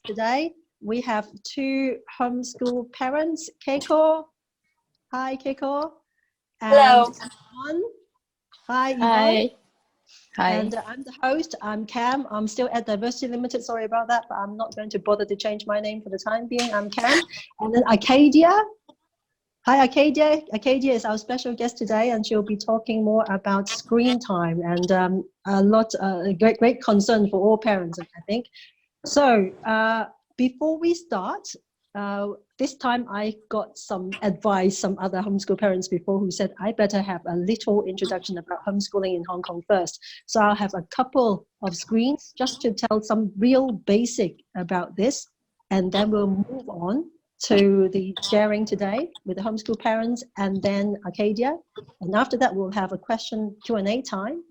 today. We have two homeschool parents, Keiko. Hi, Keiko. And Hello. Yvonne. Hi, Yvonne. Hi. Hi. And I'm the host. I'm Cam. I'm still at Diversity Limited. Sorry about that, but I'm not going to bother to change my name for the time being. I'm Cam. And then Arcadia. Hi, Arcadia. Arcadia is our special guest today, and she'll be talking more about screen time and a great concern for all parents, I think. So before we start, this time I got some advice, some other homeschool parents before who said I better have a little introduction about homeschooling in Hong Kong first. So I'll have a couple of screens just to tell some real basic about this, and then we'll move on to the sharing today with the homeschool parents and then Arcadia. And after that, we'll have a question Q&A time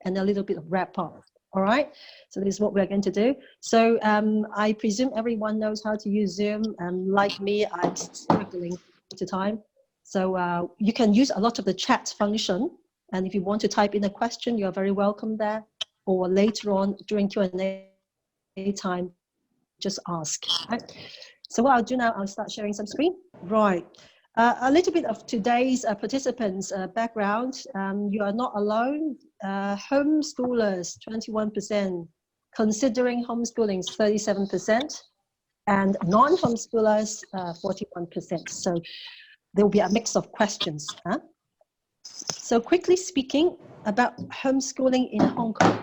and a little bit of wrap up. All right, so this is what we're going to do. So I presume everyone knows how to use Zoom, and like me, I'm struggling to time. So you can use a lot of the chat function, and if you want to type in a question, you're very welcome there, or later on during Q&A time, just ask. Right? So what I'll do now, I'll start sharing some screen. Right. A little bit of today's participants' background. You are not alone. Homeschoolers, 21%. Considering homeschooling, 37%. And non-homeschoolers, 41%. So there will be a mix of questions. Huh? So quickly speaking about homeschooling in Hong Kong.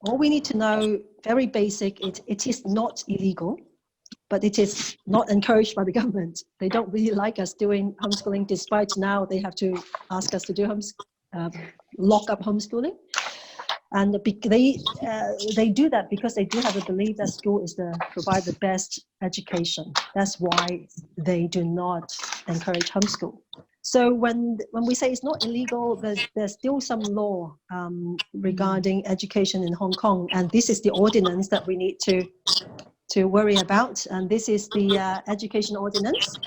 All we need to know, very basic, it is not illegal. But it is not encouraged by the government. They don't really like us doing homeschooling, despite now they have to ask us to do lock up homeschooling. And they do that because they do have a belief that school is to provide the best education. That's why they do not encourage homeschool. So when we say it's not illegal, there's still some law regarding education in Hong Kong. And this is the ordinance that we need to worry about, and this is the education ordinance.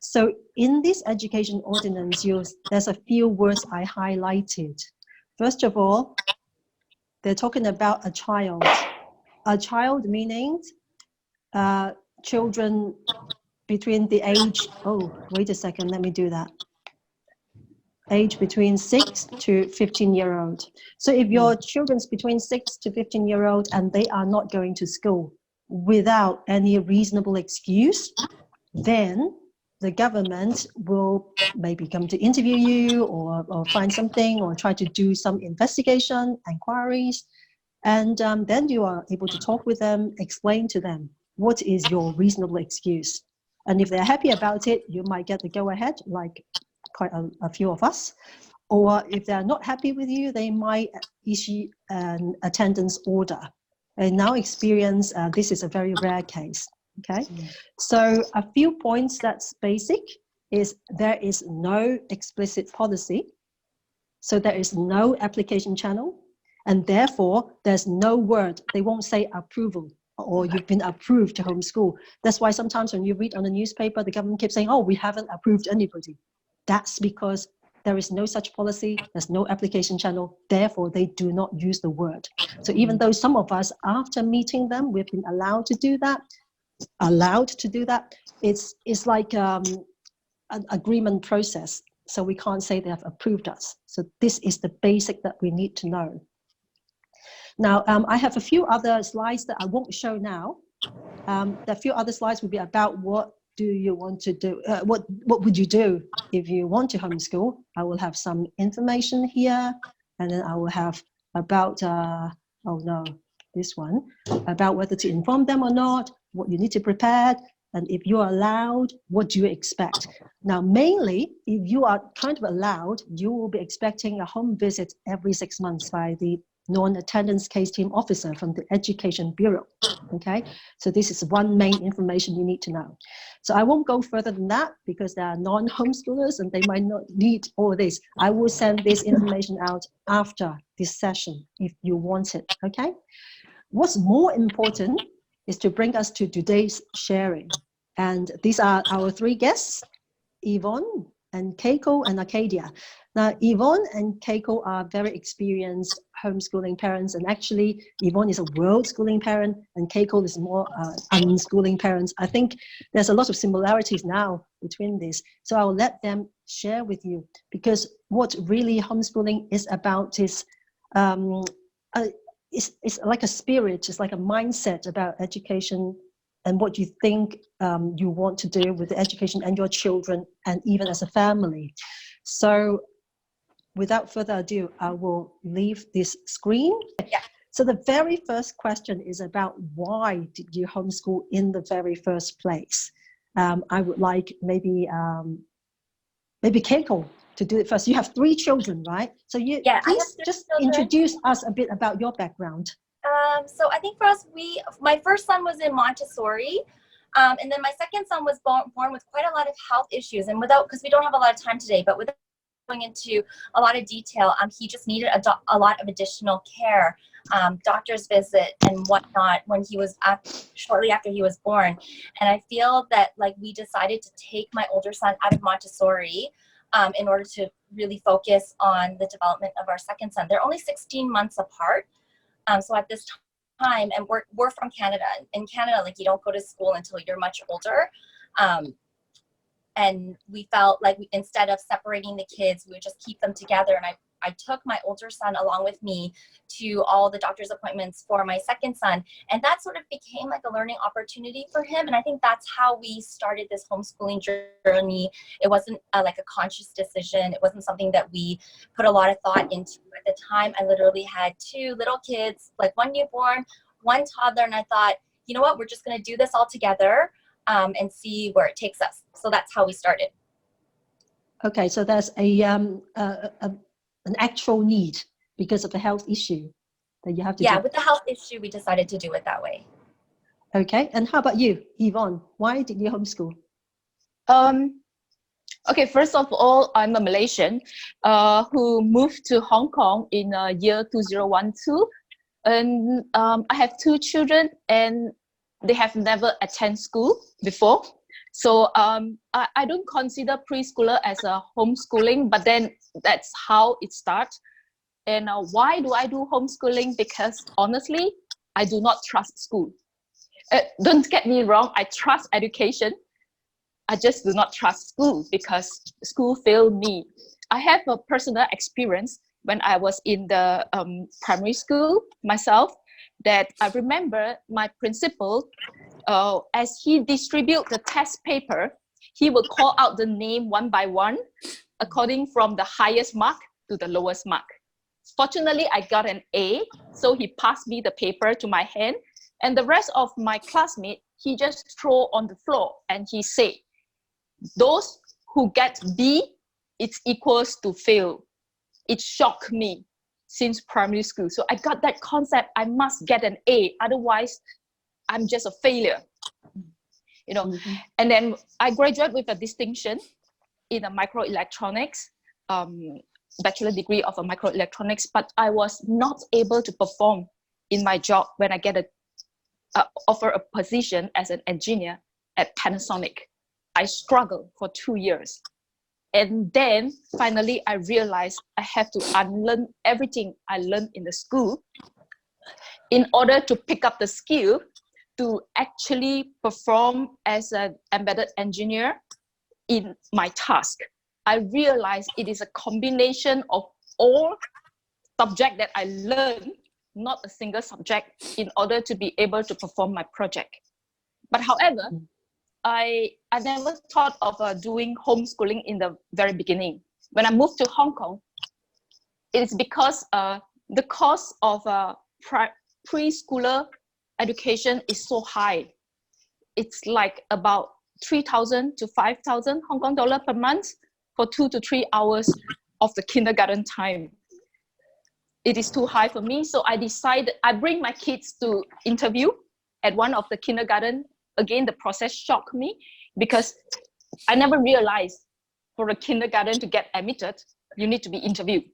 So in this education ordinance, there's a few words I highlighted. First of all, they're talking about a child. A child meaning children between the age, wait a second, let me do that. Age between 6 to 15-year-old. So if your children's between 6 to 15-year-old and they are not going to school without any reasonable excuse, then the government will maybe come to interview you or find something or try to do some investigation, inquiries, and then you are able to talk with them, explain to them what is your reasonable excuse. And if they're happy about it, you might get the go-ahead, like quite a few of us. Or if they're not happy with you, they might issue an attendance order. In our experience, this is a very rare case, okay? So a few points that's basic is there is no explicit policy. So there is no application channel, and therefore there's no word. They won't say approval or you've been approved to homeschool. That's why sometimes when you read on the newspaper, the government keeps saying, oh, we haven't approved anybody. That's because there is no such policy, there's no application channel, therefore they do not use the word. So even though some of us, after meeting them, we've been allowed to do that, it's like an agreement process. So we can't say they have approved us. So this is the basic that we need to know. Now, I have a few other slides that I won't show now. The few other slides will be about what do you want to do? What would you do if you want to homeschool? I will have some information here, and then I will have about, this one, about whether to inform them or not, what you need to prepare, and if you are allowed, what do you expect? Now, mainly, if you are kind of allowed, you will be expecting a home visit every 6 months by the non-attendance case team officer from the Education Bureau, okay? So this is one main information you need to know. So I won't go further than that because they are non-homeschoolers and they might not need all this. I will send this information out after this session if you want it, okay? What's more important is to bring us to today's sharing. And these are our three guests, Yvonne, and Keiko and Arcadia. Now, Yvonne and Keiko are very experienced homeschooling parents, and actually Yvonne is a world schooling parent and Keiko is more unschooling parents. I think there's a lot of similarities now between this. So I'll let them share with you, because what really homeschooling is about is it's like a spirit, it's like a mindset about education and what you think you want to do with the education and your children and even as a family. So without further ado, I will leave this screen. Yeah. So the very first question is about why did you homeschool in the very first place? I would like maybe Keiko to do it first. You have 3 children, right? So please just introduce us a bit about your background. So I think for us, my first son was in Montessori, and then my second son was born with quite a lot of health issues, and because we don't have a lot of time today, but without going into a lot of detail, he just needed a lot of additional care, doctor's visit and whatnot when he was shortly after he was born. And I feel that we decided to take my older son out of Montessori in order to really focus on the development of our second son. They're only 16 months apart. So at this time, and we're from Canada. In Canada, you don't go to school until you're much older. And we felt like instead of separating the kids, we would just keep them together. And I took my older son along with me to all the doctor's appointments for my second son. And that sort of became a learning opportunity for him. And I think that's how we started this homeschooling journey. It wasn't a conscious decision. It wasn't something that we put a lot of thought into at the time. I literally had 2 little kids, 1 newborn, 1 toddler. And I thought, you know what, we're just going to do this all together and see where it takes us. So that's how we started. Okay, so there's an actual need because of the health issue that you have to do. Yeah, with the health issue, we decided to do it that way. Okay, and how about you, Yvonne? Why did you homeschool? Okay, first of all, I'm a Malaysian who moved to Hong Kong in year 2012. And I have 2 children and they have never attended school before. So I don't consider preschooler as a homeschooling, but then that's how it starts. And why do I do homeschooling? Because honestly, I do not trust school. Don't get me wrong, I trust education. I just do not trust school because school failed me. I have a personal experience when I was in the primary school myself, that I remember my principal, as he distribute the test paper, he will call out the name one by one, according from the highest mark to the lowest mark. Fortunately, I got an A, so he passed me the paper to my hand, and the rest of my classmates, he just throw on the floor and he said, those who get B, it's equals to fail. It shocked me since primary school. So I got that concept, I must get an A, otherwise I'm just a failure, you know. Mm-hmm. And then I graduated with a distinction in a microelectronics, bachelor degree of a microelectronics, but I was not able to perform in my job when I get offer a position as an engineer at Panasonic. I struggled for 2 years. And then finally I realized I have to unlearn everything I learned in the school in order to pick up the skill to actually perform as an embedded engineer in my task. I realized it is a combination of all subjects that I learned, not a single subject, in order to be able to perform my project. But however, I never thought of doing homeschooling in the very beginning. When I moved to Hong Kong, it is because the cost of preschooler education is so high. It's like about 3,000 to 5,000 Hong Kong dollar per month for 2 to 3 hours of the kindergarten time. It is too high for me, so I decided I bring my kids to interview at one of the kindergarten. Again, the process shocked me because I never realized for a kindergarten to get admitted, you need to be interviewed.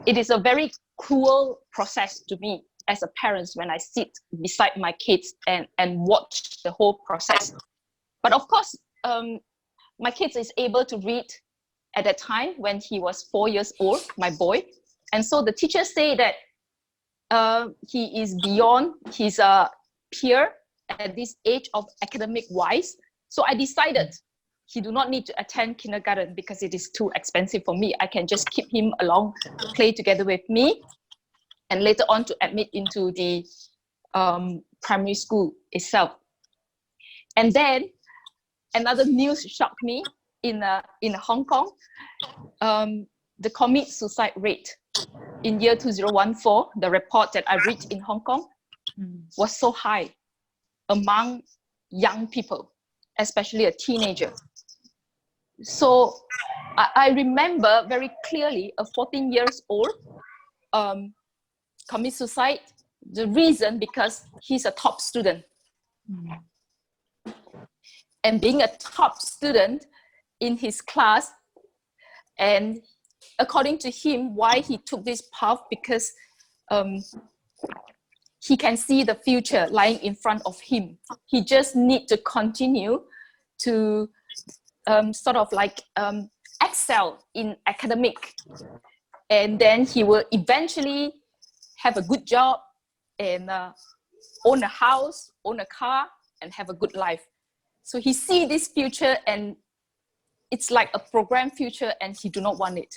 It is a very cruel process to me as a parent when I sit beside my kids and watch the whole process. But of course, my kids is able to read at that time when he was 4 years old, my boy. And so the teacher say that he is beyond his peer at this age of academic wise. So I decided he do not need to attend kindergarten because it is too expensive for me. I can just keep him along, play together with me, and later on to admit into the primary school itself. And then another news shocked me in Hong Kong. The commit suicide rate in year 2014, the report that I read in Hong Kong was so high among young people, especially a teenager. So I remember very clearly a 14 years old commit suicide. The reason because he's a top student. And being a top student in his class, and according to him, why he took this path, because he can see the future lying in front of him. He just need to continue to sort of like excel in academic, and then he will eventually have a good job and own a house, own a car, and have a good life. So he see this future, and it's like a programmed future, and he do not want it.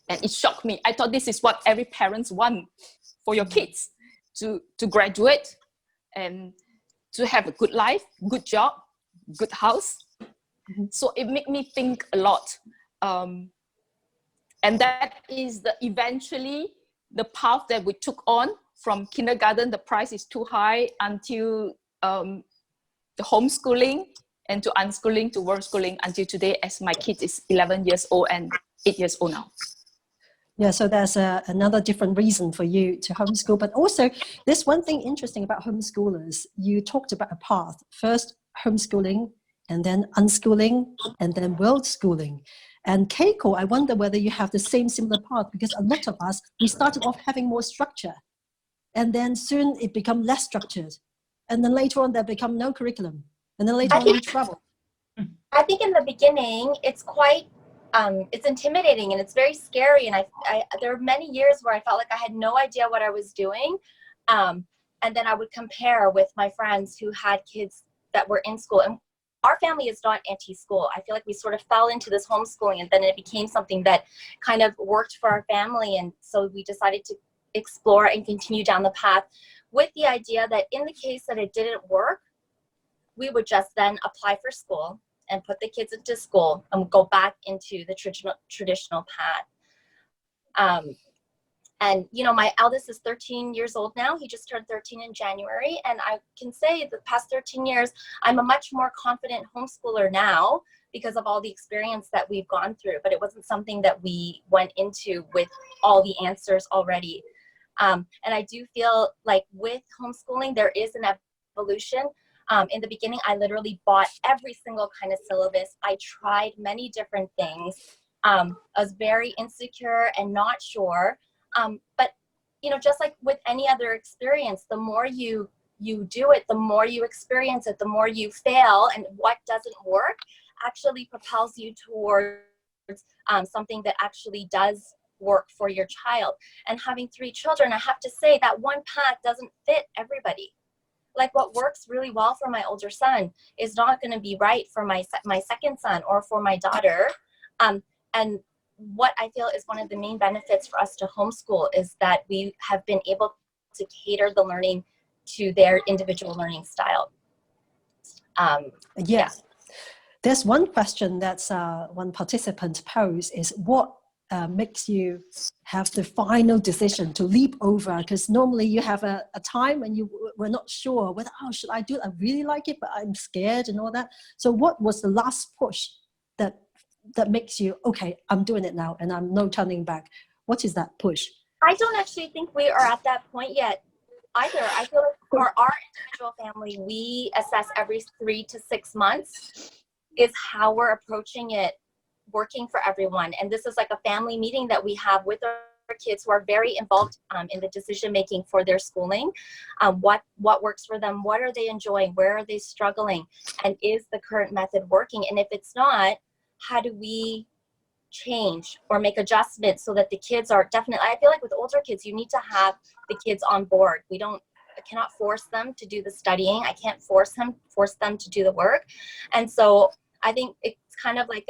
And it shocked me. I thought this is what every parents want for your kids, to graduate and to have a good life, good job, good house. So it made me think a lot. And that is eventually the path that we took on from kindergarten. The price is too high until the homeschooling, and to unschooling, to worldschooling, until today, as my kid is 11 years old and 8 years old now. Yeah, so there's another different reason for you to homeschool. But also, there's one thing interesting about homeschoolers. You talked about a path. First, homeschooling, and then unschooling, and then worldschooling. And Keiko, I wonder whether you have the same similar path, because a lot of us, we started off having more structure. And then soon it become less structured. And then later on, there become no curriculum. And then later on, we travel. I think in the beginning, it's quite, it's intimidating and it's very scary. And there were many years where I felt like I had no idea what I was doing. And then I would compare with my friends who had kids that were in school. And our family is not anti-school. I feel like we sort of fell into this homeschooling, and then it became something that kind of worked for our family. And so we decided to explore and continue down the path with the idea that in the case that it didn't work, we would just then apply for school and put the kids into school and go back into the traditional path. And, you know, my eldest is 13 years old now. He just turned 13 in January. And I can say the past 13 years, I'm a much more confident homeschooler now because of all the experience that we've gone through. But it wasn't something that we went into with all the answers already. And I do feel like with homeschooling, there is an evolution. In the beginning, I literally bought every single kind of syllabus. I tried many different things. I was very insecure and not sure. But, you know, just like with any other experience, the more you do it, the more you experience it, the more you fail, and what doesn't work actually propels you towards something that actually does work for your child. And having 3 children, I have to say that one path doesn't fit everybody. Like what works really well for my older son is not going to be right for my second son or for my daughter. And what I feel is one of the main benefits for us to homeschool is that we have been able to cater the learning to their individual learning style. Yeah. There's one question that's one participant posed is what makes you have the final decision to leap over? Because normally you have a time when you were not sure whether, oh, should I do it? I really like it, but I'm scared and all that. So what was the last push that makes you, okay, I'm doing it now and I'm no turning back? What is that push? I don't actually think we are at that point yet either. I feel like for our individual family, we assess every 3 to 6 months is how we're approaching it, working for everyone. And this is like a family meeting that we have with our kids who are very involved in the decision making for their schooling. What works for them? What are they enjoying? Where are they struggling? And is the current method working? And if it's not, how do we change or make adjustments so that the kids are definitely, I feel like with older kids, you need to have the kids on board. I cannot force them to do the studying. I can't force them to do the work. And so I think it's kind of like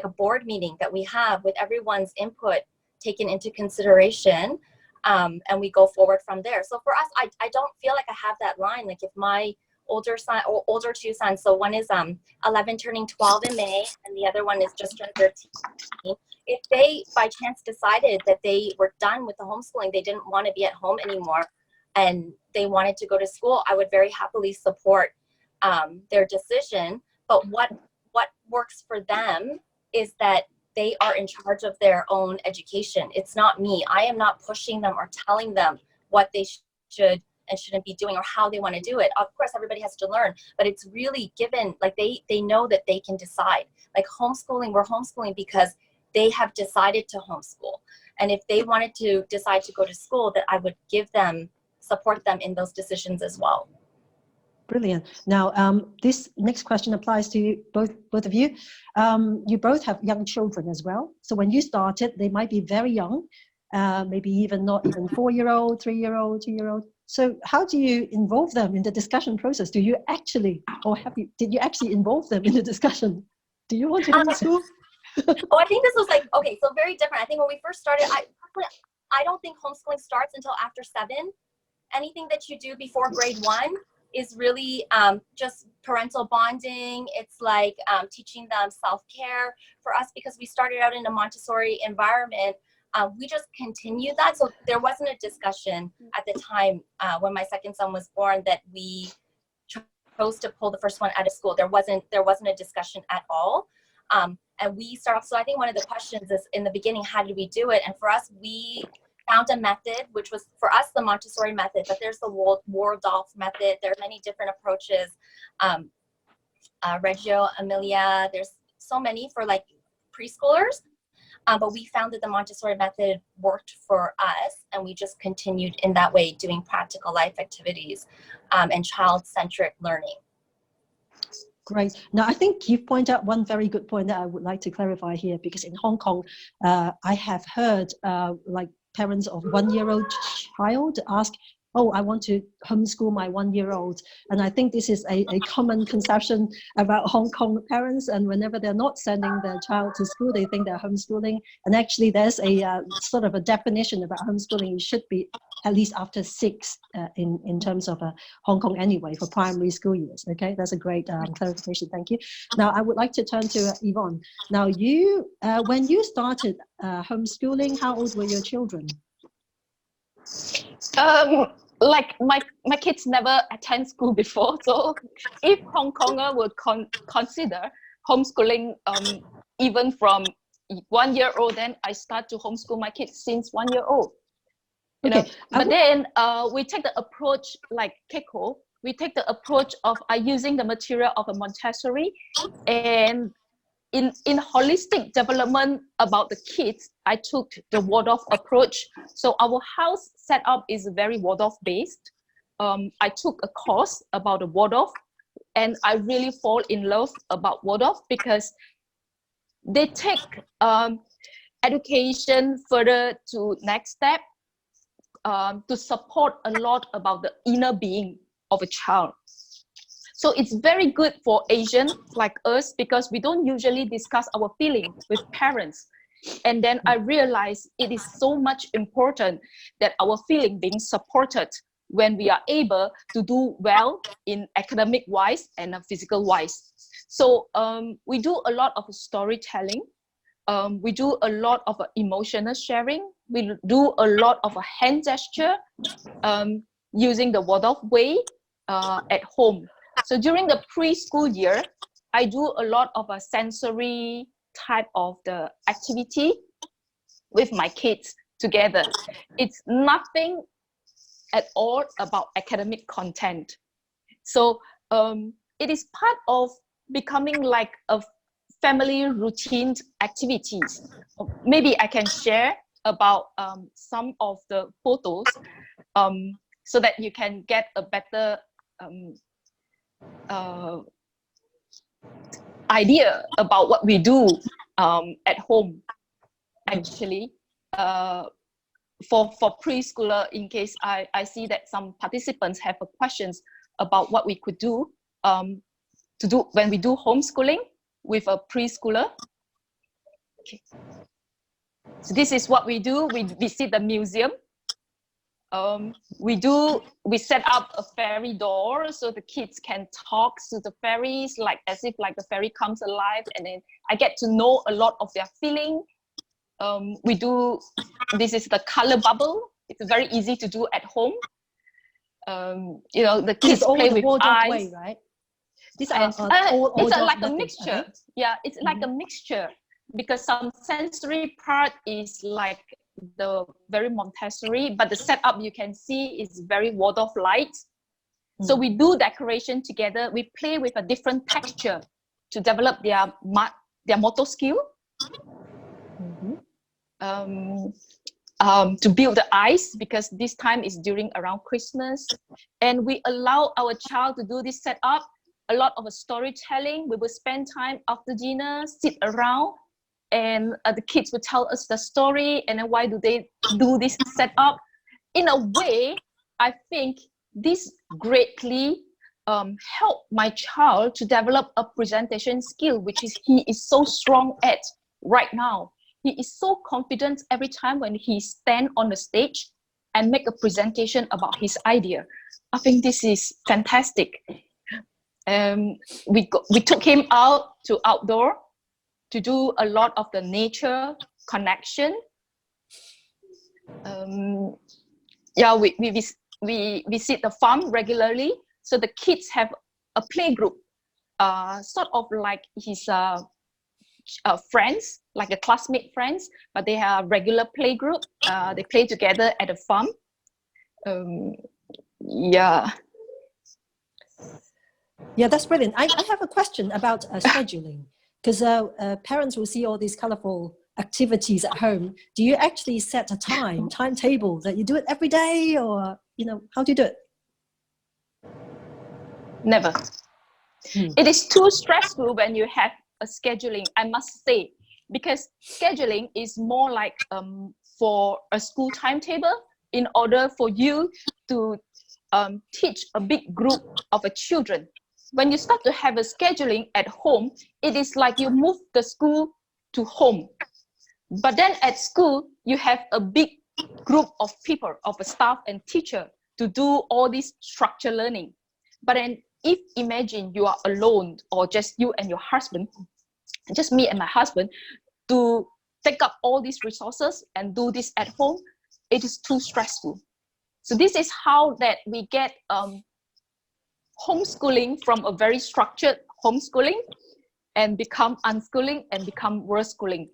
a board meeting that we have with everyone's input taken into consideration, and we go forward from there. So for us, I don't feel like I have that line. Like if my older two sons, so one is 11 turning 12 in May, and the other one is just turned 13. If they by chance decided that they were done with the homeschooling, they didn't want to be at home anymore, and they wanted to go to school, I would very happily support their decision. But what works for them is that they are in charge of their own education. It's not me. I am not pushing them or telling them what they should and shouldn't be doing or how they want to do it. Of course, everybody has to learn, but it's really given, like they know that they can decide. Like homeschooling, we're homeschooling because they have decided to homeschool. And if they wanted to decide to go to school, that I would support them in those decisions as well. Brilliant. Now, this next question applies to you, both of you. You both have young children as well. So when you started, they might be very young, maybe not even 4-year-old, 3-year-old, 2-year-old. So how do you involve them in the discussion process? Did you actually involve them in the discussion? Do you want to homeschool? Oh, I think this was like, okay, so very different. I think when we first started, I don't think homeschooling starts until after 7. Anything that you do before grade 1 is really just parental bonding. It's like teaching them self-care. For us, because we started out in a Montessori environment, we just continued that. So there wasn't a discussion at the time when my second son was born that we chose to pull the first one out of school. There wasn't a discussion at all. And we start off, so I think one of the questions is in the beginning, how did we do it? And for us, we found a method, which was for us the Montessori method, but there's the Waldorf method. There are many different approaches. Reggio Emilia, there's so many for like preschoolers. But we found that the Montessori method worked for us, and we just continued in that way, doing practical life activities and child-centric learning. Great. Now, I think you point out one very good point that I would like to clarify here, because in Hong Kong, I have heard like parents of 1-year-old child ask, oh, I want to homeschool my 1-year-old. And I think this is a common conception about Hong Kong parents. And whenever they're not sending their child to school, they think they're homeschooling. And actually, there's a sort of a definition about homeschooling. It should be at least after 6 in terms of Hong Kong anyway, for primary school years. Okay, that's a great clarification. Thank you. Now, I would like to turn to Yvonne. Now, you, when you started homeschooling, how old were your children? Like my kids never attend school before, so if Hong Konger would consider homeschooling even from 1-year-old, then I start to homeschool my kids since 1-year-old. You know, but then we take the approach like Keiko. We take the approach of using the material of a Montessori, and in holistic development about the kids, I took the Waldorf approach. So our house setup is very Waldorf based. I took a course about the Waldorf, and I really fall in love about Waldorf because they take education further to next step to support a lot about the inner being of a child. So it's very good for Asians like us because we don't usually discuss our feelings with parents. And then I realized it is so much important that our feeling being supported when we are able to do well in academic wise and physical wise. So we do a lot of storytelling. We do a lot of emotional sharing. We do a lot of hand gesture using the Waldorf way at home. So during the preschool year, I do a lot of a sensory type of the activity with my kids together. It's nothing at all about academic content. So it is part of becoming like a family routine activities. Maybe I can share about some of the photos so that you can get a better idea about what we do at home, actually, for preschooler, in case I see that some participants have questions about what we could do to do when we do homeschooling with a preschooler. Okay. So this is what we do. We visit the museum. We set up a fairy door so the kids can talk to the fairies, like as if like the fairy comes alive, and then I get to know a lot of their feeling. This is the color bubble. It's very easy to do at home. You know, the kids play with eyes. Way, right? These it's like a mixture. Yeah, it's like a mixture, because some sensory part is like the very Montessori, but the setup you can see is very Waldorf light. So we do decoration together. We play with a different texture to develop their motor skill. To build the eyes, because this time is during around Christmas, and we allow our child to do this setup. A lot of storytelling. We will spend time after dinner, sit around, and the kids will tell us the story, and then why do they do this setup. In a way, I think this greatly helped my child to develop a presentation skill, which he is so strong at right now. He is so confident every time when he stands on the stage and make a presentation about his idea. I think this is fantastic. We took him out to outdoor to do a lot of the nature connection. Yeah, we visit the farm regularly, so the kids have a play group, sort of like his friends, like a classmate friends, but they have regular play group. They play together at a farm. Yeah, that's brilliant. I have a question about scheduling, because parents will see all these colorful activities at home. Do you actually set a timetable that you do it every day, or how do you do it? Never. It is too stressful when you have a scheduling, I must say, because scheduling is more like for a school timetable, in order for you to teach a big group of children. When you start to have a scheduling at home, it is like you move the school to home. But then at school, you have a big group of people, of a staff and teacher, to do all this structured learning. But then if imagine you are alone, or just you and your husband, just me and my husband, to take up all these resources and do this at home, it is too stressful. So this is how that we get homeschooling from a very structured homeschooling and become unschooling and become worldschooling.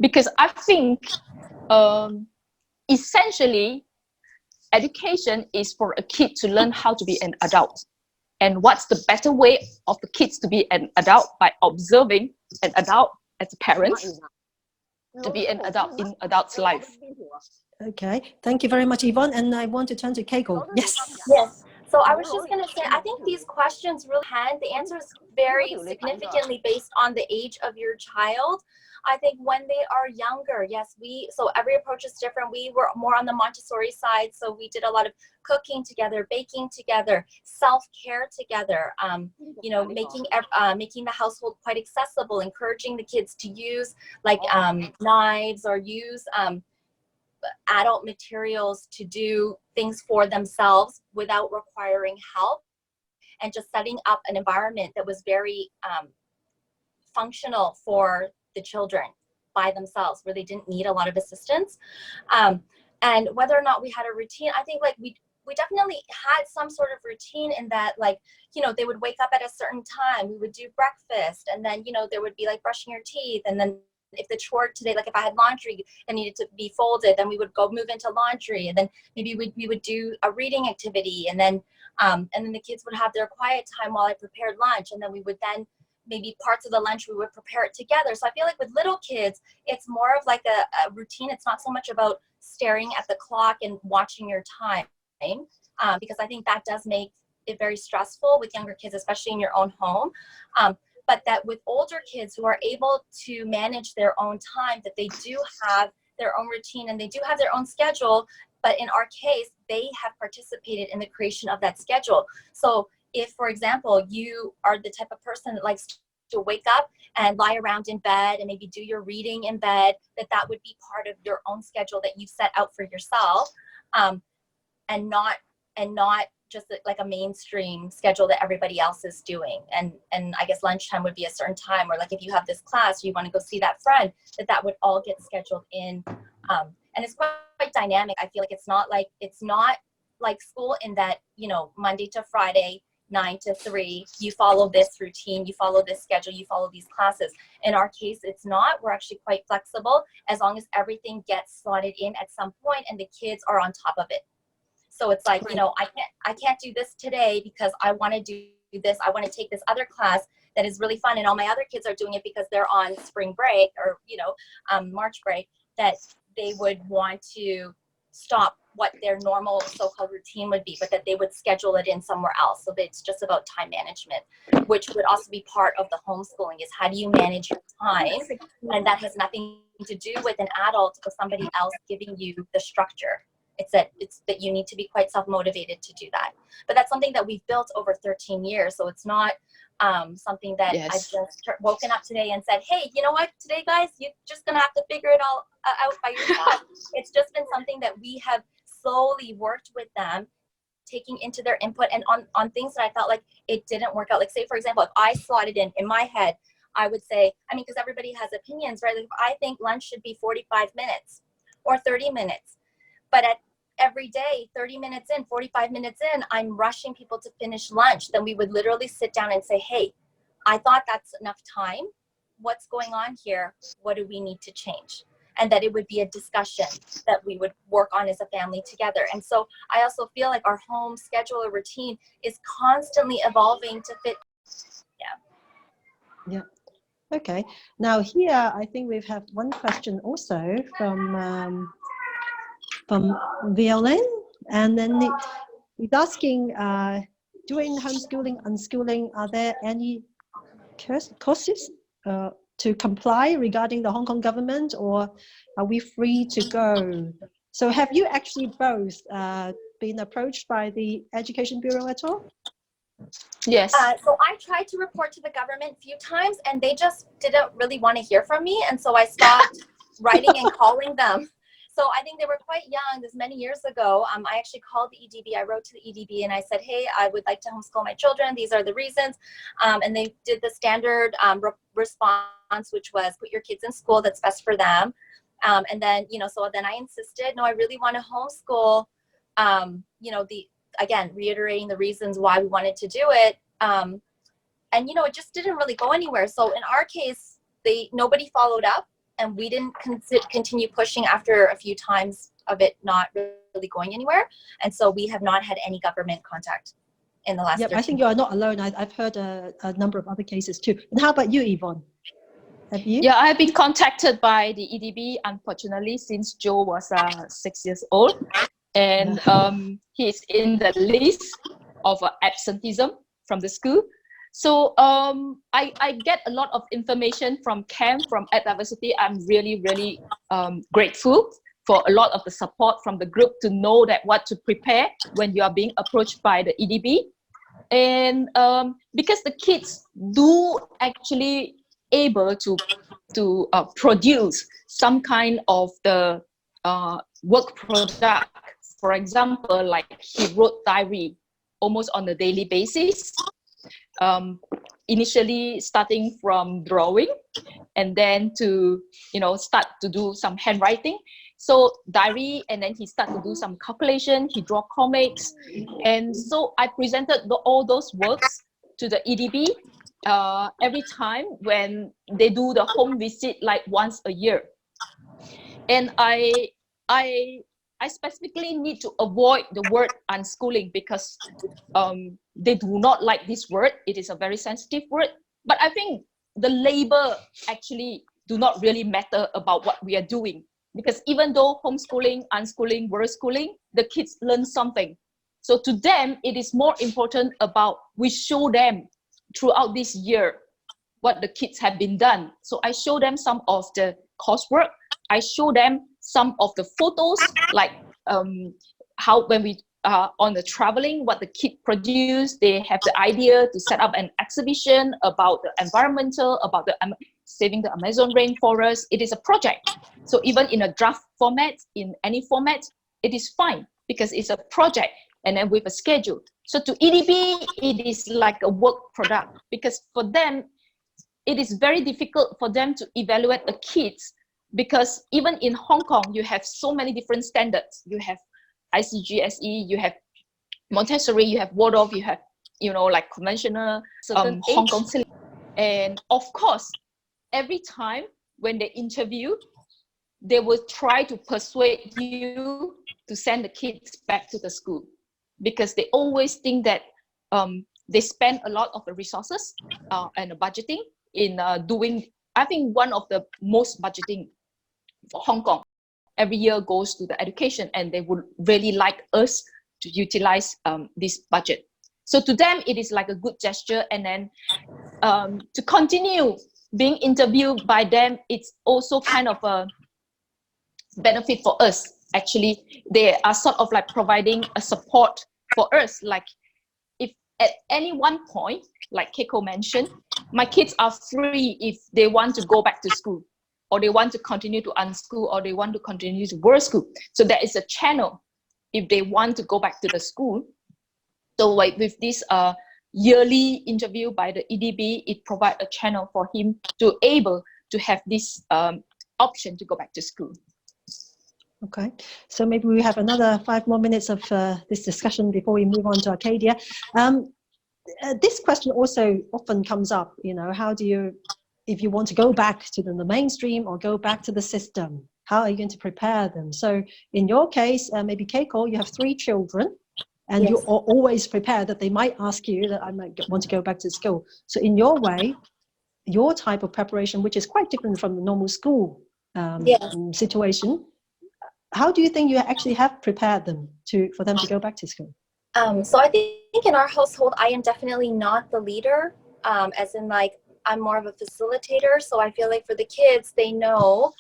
Because I think essentially education is for a kid to learn how to be an adult. And what's the better way of the kids to be an adult? By observing an adult as a parent, to be an adult in adult's life. Okay, thank you very much, Yvonne. And I want to turn to Keiko. Yes. Yes. So I was just going to say, I think these questions really the answers vary significantly based on the age of your child. I think when they are younger, yes, so every approach is different. We were more on the Montessori side, so we did a lot of cooking together, baking together, self-care together, making the household quite accessible, encouraging the kids to use like knives or use adult materials to do things for themselves without requiring help, and just setting up an environment that was very functional for the children by themselves, where they didn't need a lot of assistance. And whether or not we had a routine, I think like we definitely had some sort of routine in that, like, you know, they would wake up at a certain time, we would do breakfast, and then, you know, there would be like brushing your teeth, and then if the chore today, like if I had laundry that needed to be folded, then we would go move into laundry, and then maybe we would do a reading activity, and then the kids would have their quiet time while I prepared lunch, and then we would then maybe parts of the lunch we would prepare it together. So I feel like with little kids, it's more of like a routine. It's not so much about staring at the clock and watching your time, because I think that does make it very stressful with younger kids, especially in your own home. But that with older kids who are able to manage their own time, that they do have their own routine and they do have their own schedule. But in our case, they have participated in the creation of that schedule. So if, for example, you are the type of person that likes to wake up and lie around in bed and maybe do your reading in bed, that would be part of your own schedule that you set out for yourself, and not just like a mainstream schedule that everybody else is doing. And I guess lunchtime would be a certain time, or like if you have this class or you want to go see that friend, that would all get scheduled in. And it's quite dynamic. I feel like it's not like school in that, you know, Monday to Friday, 9 to 3, you follow this routine, you follow this schedule, you follow these classes. In our case, it's not. We're actually quite flexible as long as everything gets slotted in at some point and the kids are on top of it. So it's like, you know, I can't do this today because I want to do this. I want to take this other class that is really fun, and all my other kids are doing it because they're on spring break or, you know, March break, that they would want to stop what their normal so-called routine would be, but that they would schedule it in somewhere else. So that it's just about time management, which would also be part of the homeschooling, is how do you manage your time? And that has nothing to do with an adult or somebody else giving you the structure. It's that you need to be quite self-motivated to do that. But that's something that we've built over 13 years. So it's not something that I've just woken up today and said, hey, you know what, today, guys, you're just going to have to figure it all out by yourself. It's just been something that we have slowly worked with them, taking into their input, and on things that I felt like it didn't work out. Like, say, for example, if I slotted in my head, I would say, I mean, because everybody has opinions, right? Like, if I think lunch should be 45 minutes or 30 minutes, but at every day, 30 minutes in, 45 minutes in, I'm rushing people to finish lunch, then we would literally sit down and say, hey, I thought that's enough time. What's going on here? What do we need to change? And that it would be a discussion that we would work on as a family together. And so I also feel like our home schedule or routine is constantly evolving to fit. Yeah. Okay. Now here, I think we have one question also from Violin, and then he's asking, during homeschooling, unschooling, are there any courses to comply regarding the Hong Kong government, or are we free to go? So have you actually both been approached by the Education Bureau at all? Yes. So I tried to report to the government a few times, and they just didn't really want to hear from me, and so I stopped writing and calling them. So I think they were quite young. This many years ago. I actually called the EDB. I wrote to the EDB and I said, hey, I would like to homeschool my children. These are the reasons. And they did the standard response, which was put your kids in school that's best for them. And then, you know, so then I insisted, no, I really want to homeschool. You know, again, reiterating the reasons why we wanted to do it. And, you know, it just didn't really go anywhere. So in our case, nobody followed up. And we didn't continue pushing after a few times of it not really going anywhere. And so we have not had any government contact in the last year. I think you are not alone. I've heard a number of other cases too. And how about you, Yvonne? Have you? Yeah, I've been contacted by the EDB, unfortunately, since Joe was 6 years old. And he's in the list of absenteeism from the school. So I get a lot of information from Cam, from EDiversity. I'm really, really grateful for a lot of the support from the group to know that what to prepare when you are being approached by the EDB. And because the kids do actually able to produce some kind of the work product. For example, like he wrote diary almost on a daily basis. Initially starting from drawing and then to, you know, start to do some handwriting. So diary, and then he started to do some calculation, he draw comics. And so I presented all those works to the EDB every time when they do the home visit, like once a year. And I specifically need to avoid the word unschooling because they do not like this word. It is a very sensitive word. But I think the label actually do not really matter about what we are doing, because even though homeschooling, unschooling, worldschooling, the kids learn something. So to them, it is more important about we show them throughout this year what the kids have been done. So I show them some of the coursework. I show them some of the photos, like how when we are on the traveling, what the kids produce. They have the idea to set up an exhibition about the environmental, about the saving the Amazon rainforest. It is a project. So even in a draft format, in any format, it is fine because it's a project and then with a schedule. So to EDB, it is like a work product because for them, it is very difficult for them to evaluate the kids because even in Hong Kong, you have so many different standards. You have ICGSE, you have Montessori, you have Waldorf, you have, like conventional Hong Kong syllabus. And of course, every time when they interview, they will try to persuade you to send the kids back to the school because they always think that they spend a lot of the resources and the budgeting in doing, I think one of the most budgeting for Hong Kong every year goes to the education, and they would really like us to utilize this budget. So to them, it is like a good gesture. And then to continue being interviewed by them, it's also kind of a benefit for us. Actually, they are sort of like providing a support for us. Like if at any one point, like Keiko mentioned, my kids are free if they want to go back to school, or they want to continue to unschool, or they want to continue to world school. So there is a channel if they want to go back to the school. So like with this yearly interview by the EDB, it provides a channel for him to able to have this option to go back to school. Okay, so maybe we have another 5 more minutes of this discussion before we move on to Arcadia. This question also often comes up, how do you, if you want to go back to the mainstream or go back to the system, how are you going to prepare them? So in your case, maybe Keiko, you have 3 children, and yes, you are always prepared that they might ask you that I might want to go back to school. So in your way, your type of preparation, which is quite different from the normal school yes, situation, how do you think you actually have prepared them for them to go back to school? So I think in our household, I am definitely not the leader, as in like, I'm more of a facilitator. So I feel like for the kids, they know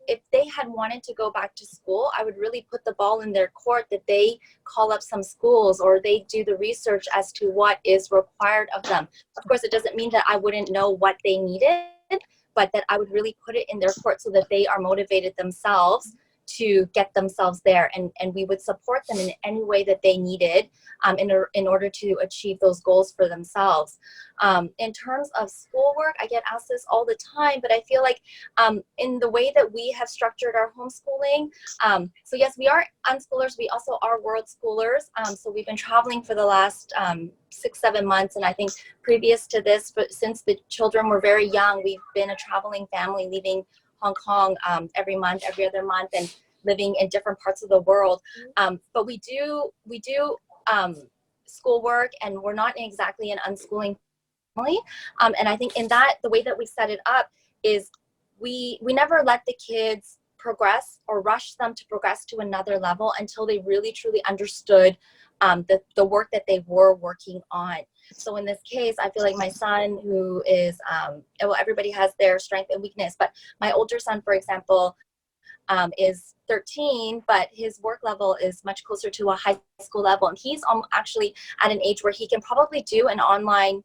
if they had wanted to go back to school, I would really put the ball in their court that they call up some schools or they do the research as to what is required of them. Of course, it doesn't mean that I wouldn't know what they needed, but that I would really put it in their court so that they are motivated themselves to get themselves there, and we would support them in any way that they needed in order to achieve those goals for themselves. In terms of schoolwork, I get asked this all the time, but I feel like in the way that we have structured our homeschooling, so yes, we are unschoolers, we also are worldschoolers. So we've been traveling for the last 6-7 months, and I think previous to this, but since the children were very young, we've been a traveling family, leaving Hong Kong every month, every other month, and living in different parts of the world. But we do schoolwork, and we're not exactly an unschooling family. And I think in that, the way that we set it up is we never let the kids progress or rush them to progress to another level until they really truly understood the work that they were working on. So in this case, I feel like my son, who is, well, everybody has their strength and weakness, but my older son, for example, is 13, but his work level is much closer to a high school level. And he's actually at an age where he can probably do an online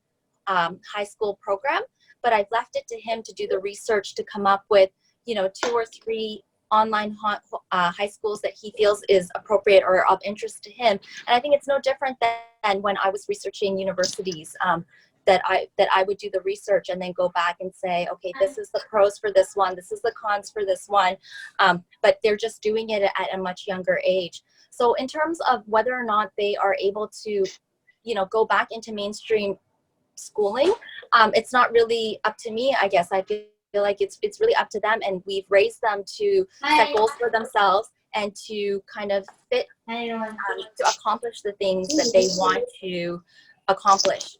high school program, but I've left it to him to do the research to come up with, 2 or 3 online high schools that he feels is appropriate or of interest to him. And I think it's no different than when I was researching universities. that I would do the research and then go back and say, okay, this is the pros for this one, this is the cons for this one, but they're just doing it at a much younger age. So in terms of whether or not they are able to, you know, go back into mainstream schooling, it's not really up to me, I guess. I feel like it's really up to them, and we've raised them to set goals for themselves and to kind of fit to accomplish the things that they want to accomplish.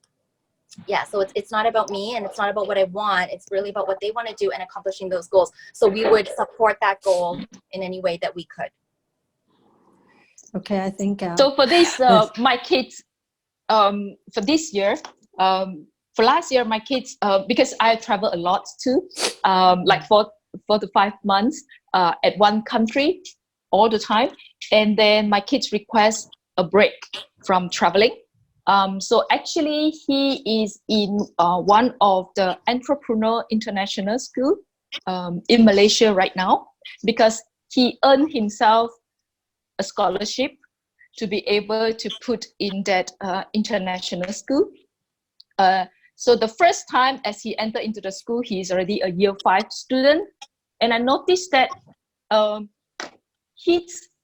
Yeah, so it's not about me, and it's not about what I want. It's really about what they want to do and accomplishing those goals. So we would support that goal in any way that we could. Okay, I think so for this my kids for this year, for last year, my kids, because I travel a lot too, like 4 to 5 months at one country all the time. And then my kids request a break from traveling. So actually he is in one of the entrepreneur international school in Malaysia right now, because he earned himself a scholarship to be able to put in that international school. So the first time as he entered into the school, he is already a year 5 student. And I noticed that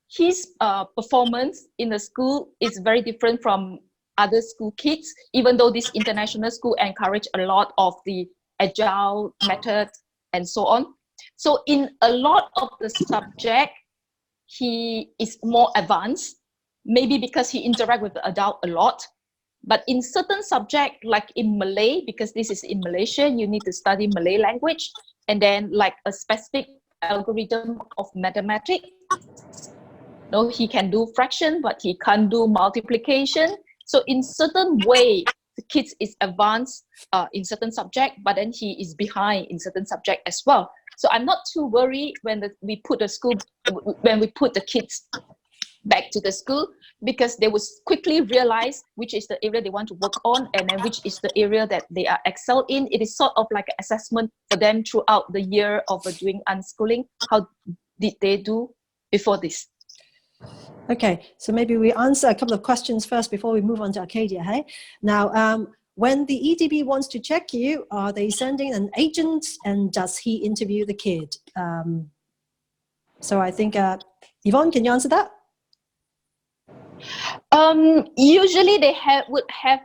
his performance in the school is very different from other school kids, even though this international school encourage a lot of the agile method and so on. So in a lot of the subject, he is more advanced, maybe because he interacts with the adult a lot. But in certain subject, like in Malay, because this is in Malaysia, you need to study Malay language, and then like a specific algorithm of mathematics. No, he can do fraction, but he can't do multiplication. So in certain way, the kids is advanced in certain subject, but then he is behind in certain subject as well. So I'm not too worried when we put the kids back to the school, because they will quickly realize which is the area they want to work on, and then which is the area that they are excel in. It is sort of like an assessment for them throughout the year of doing unschooling. How did they do before this? Okay, so maybe we answer a couple of questions first before we move on to Arcadia. Hey, now when the EDB wants to check you, are they sending an agent, and does he interview the kid? So I think Yvonne, can you answer that? Usually they would have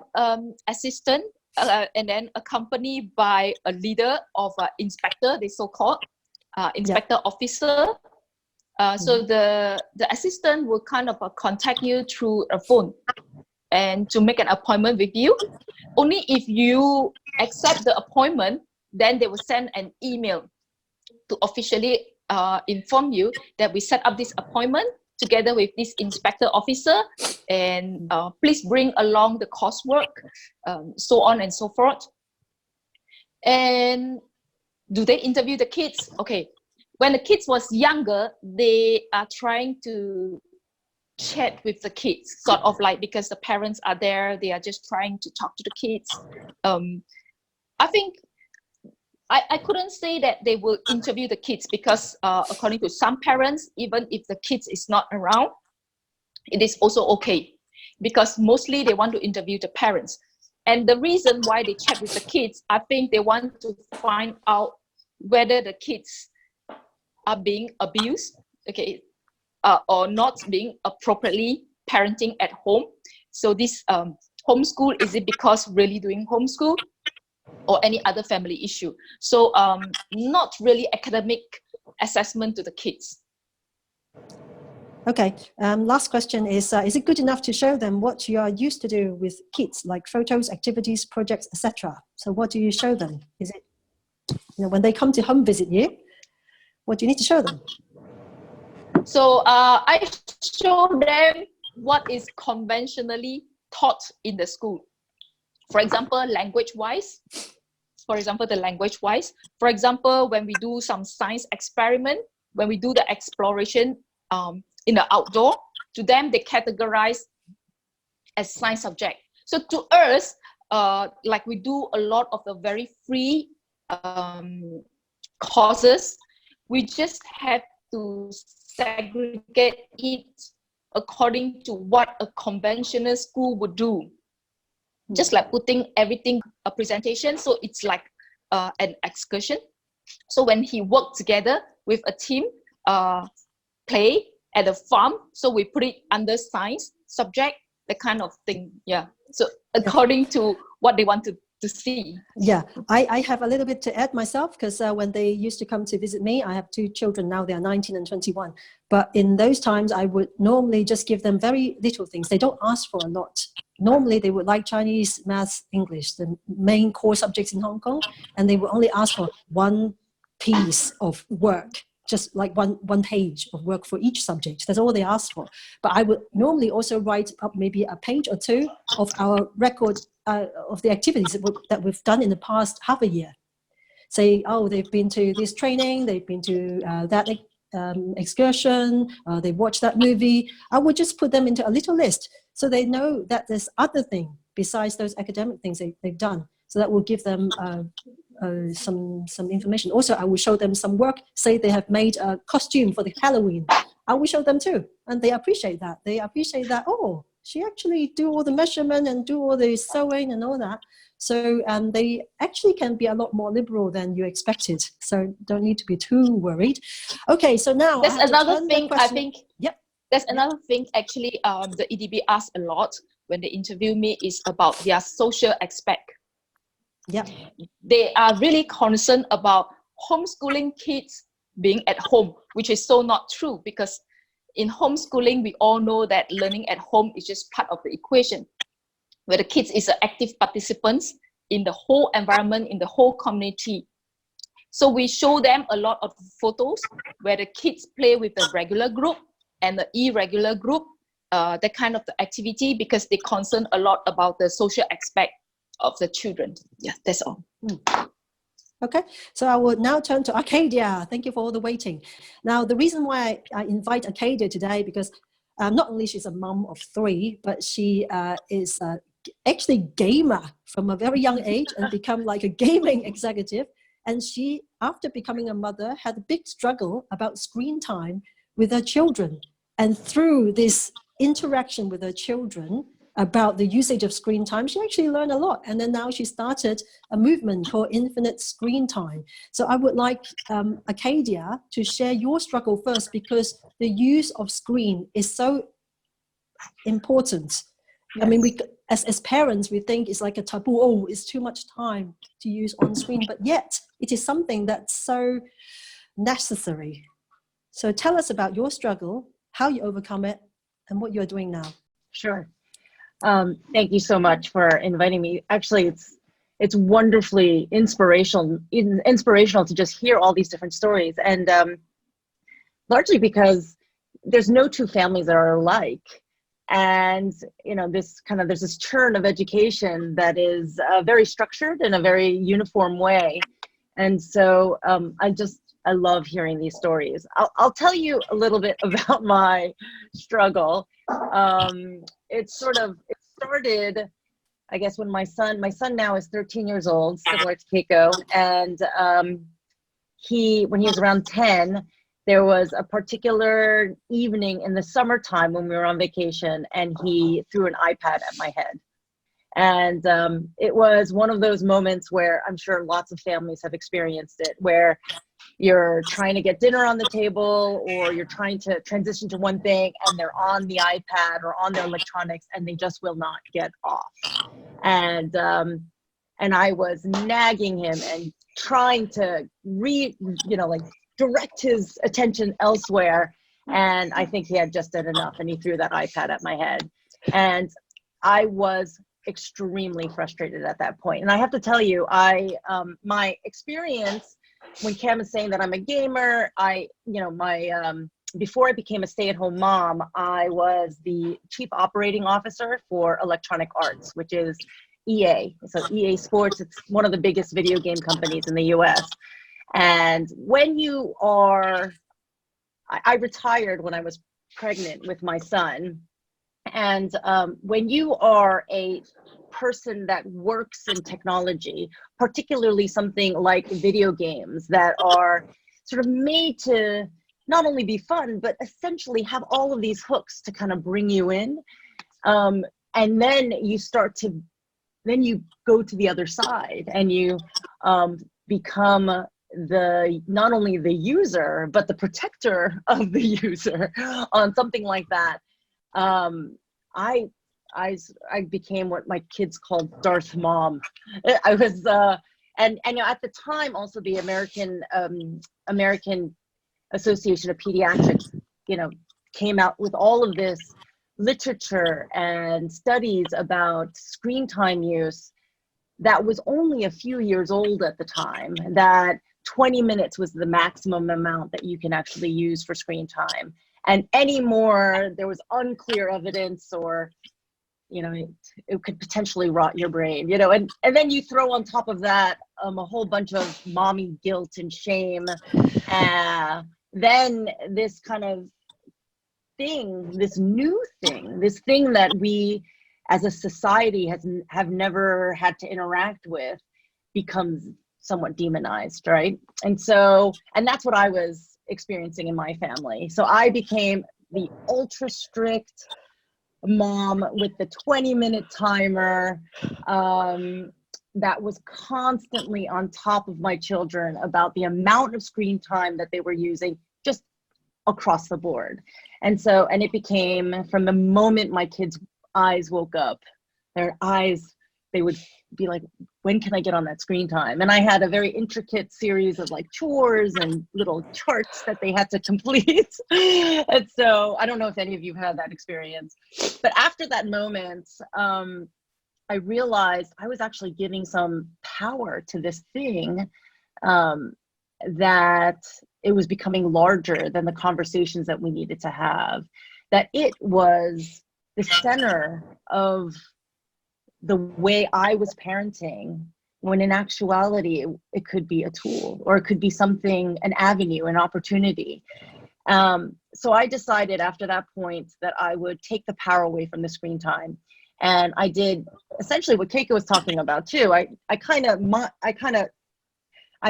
assistant and then accompanied by a leader of inspector, the so-called inspector officer. So the assistant will kind of contact you through a phone and to make an appointment with you. Only if you accept the appointment, then they will send an email to officially inform you that we set up this appointment together with this inspector officer, and please bring along the coursework, so on and so forth. And do they interview the kids? Okay, when the kids was younger, they are trying to chat with the kids, sort of like, because the parents are there, they are just trying to talk to the kids. I think I couldn't say that they will interview the kids, because according to some parents, even if the kids is not around, it is also okay, because mostly they want to interview the parents. And the reason why they chat with the kids, I think they want to find out whether the kids are being abused, okay, or not being appropriately parenting at home. So this homeschool, is it because really doing homeschool, or any other family issue? So not really academic assessment to the kids. Okay, last question is it good enough to show them what you are used to do with kids, like photos, activities, projects, etc.? So what do you show them? Is it, you know, when they come to home visit you, what do you need to show them? So I show them what is conventionally taught in the school. For example, language-wise. For example, when we do some science experiment, when we do the exploration in the outdoor, to them they categorize as science subject. So to us, like we do a lot of the very free courses, we just have to segregate it according to what a conventional school would do. just like putting everything a presentation. So it's like an excursion. So when he worked together with a team, play at a farm, so we put it under science subject, the kind of thing. Yeah. So according to what they want to see. Yeah, I have a little bit to add myself, because when they used to come to visit me, I have 2 children now, they're 19 and 21. But in those times, I would normally just give them very little things. They don't ask for a lot. Normally, they would like Chinese, maths, English, the main core subjects in Hong Kong, and they would only ask for one piece of work, just like one page of work for each subject. That's all they ask for. But I would normally also write up maybe a page or 2 of our record of the activities that we've done in the past half a year. Say, oh, they've been to this training, they've been to that excursion, they watched that movie. I would just put them into a little list so they know that there's other thing besides those academic things they've done. So that will give them some information. Also, I will show them some work. Say they have made a costume for the Halloween. I will show them too. And they appreciate that. They appreciate that, oh, she actually do all the measurement and do all the sewing and all that. So they actually can be a lot more liberal than you expected. So don't need to be too worried. Okay, so now that's another thing I think. Yep. That's another thing actually the EDB asks a lot when they interview me is about their social aspect. Yeah. They are really concerned about homeschooling kids being at home, which is so not true, because in homeschooling, we all know that learning at home is just part of the equation, where the kids is an active participants in the whole environment, in the whole community. So we show them a lot of photos where the kids play with the regular group and the irregular group, that kind of the activity, because they concern a lot about the social aspect of the children. Yeah, that's all. Okay, so I will now turn to Arcadia. Thank you for all the waiting. Now, the reason why I invite Arcadia today, because not only she's a mom of 3, but she is actually gamer from a very young age and become like a gaming executive. And she, after becoming a mother, had a big struggle about screen time with her children. And through this interaction with her children about the usage of screen time, she actually learned a lot. And then now she started a movement called Infinite Screen Time. So I would like Arcadia to share your struggle first, because the use of screen is so important. Yes. I mean, we, as parents, we think it's like a taboo. Oh, it's too much time to use on screen, but yet it is something that's so necessary. So tell us about your struggle, how you overcome it, and what you're doing now. Sure. Thank you so much for inviting me. Actually, it's wonderfully inspirational to just hear all these different stories, and largely because there's no 2 families that are alike. And you know, there's this churn of education that is very structured in a very uniform way. And so I love hearing these stories. I'll tell you a little bit about my struggle. It started, I guess, when my son now is 13 years old, similar to Keiko, and when he was around 10, there was a particular evening in the summertime when we were on vacation, and he threw an iPad at my head. And it was one of those moments where I'm sure lots of families have experienced it, where you're trying to get dinner on the table, or you're trying to transition to one thing, and they're on the iPad or on their electronics, and they just will not get off. And I was nagging him and trying to direct his attention elsewhere. And I think he had just had enough, and he threw that iPad at my head. And I was extremely frustrated at that point. And I have to tell you, my experience, when Cam is saying that I'm a gamer, before I became a stay-at-home mom, I was the chief operating officer for Electronic Arts, which is EA. So EA Sports, it's one of the biggest video game companies in the US. And when you are, I retired when I was pregnant with my son. And when you are a person that works in technology, particularly something like video games that are sort of made to not only be fun, but essentially have all of these hooks to kind of bring you in. And then you start to then you go to the other side and you become not only the user, but the protector of the user on something like that. I became what my kids called Darth Mom. I was, and you know, at the time also the American Association of Pediatrics, you know, came out with all of this literature and studies about screen time use that was only a few years old at the time, that 20 minutes was the maximum amount that you can actually use for screen time. And any more, there was unclear evidence, or, you know, it could potentially rot your brain, you know, and then you throw on top of that a whole bunch of mommy guilt and shame. Then this kind of thing, this new thing, this thing that we as a society have never had to interact with, becomes somewhat demonized, right? And that's what I was experiencing in my family. So I became the ultra strict mom with the 20-minute timer, that was constantly on top of my children about the amount of screen time that they were using, just across the board. And it became, from the moment my kids' eyes woke up, their eyes, they would be like, when can I get on that screen time? And I had a very intricate series of like chores and little charts that they had to complete. And so I don't know if any of you had that experience, but after that moment, I realized I was actually giving some power to this thing, that it was becoming larger than the conversations that we needed to have, that it was the center of the way I was parenting, when in actuality, it could be a tool, or it could be something, an avenue, an opportunity. So I decided after that point that I would take the power away from the screen time. And I did essentially what Keiko was talking about too. I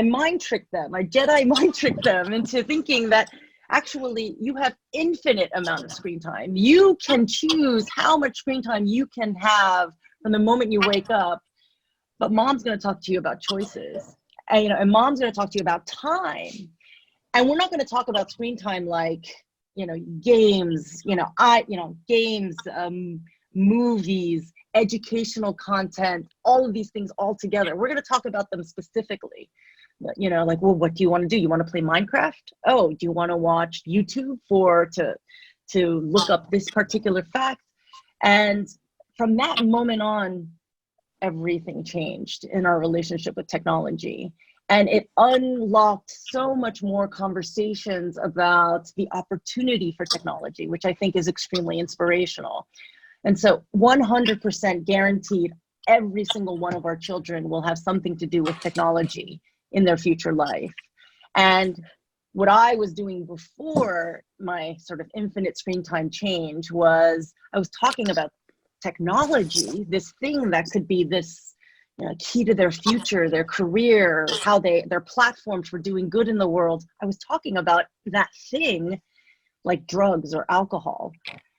mind tricked them. I Jedi mind tricked them into thinking that actually you have infinite amount of screen time. You can choose how much screen time you can have from the moment you wake up, but mom's going to talk to you about choices, and, you know, and mom's going to talk to you about time. And we're not going to talk about screen time like, you know, games, games, movies, educational content, all of these things all together. We're going to talk about them specifically. You know, like, well, what do you want to do? You want to play Minecraft? Oh, do you want to watch YouTube to look up this particular fact? And from that moment on, everything changed in our relationship with technology. And it unlocked so much more conversations about the opportunity for technology, which I think is extremely inspirational. And so 100% guaranteed, every single one of our children will have something to do with technology in their future life. And what I was doing before my sort of infinite screen time change was I was talking about technology, this thing that could be this, you know, key to their future, their career, how their platforms for doing good in the world. I was talking about that thing like drugs or alcohol.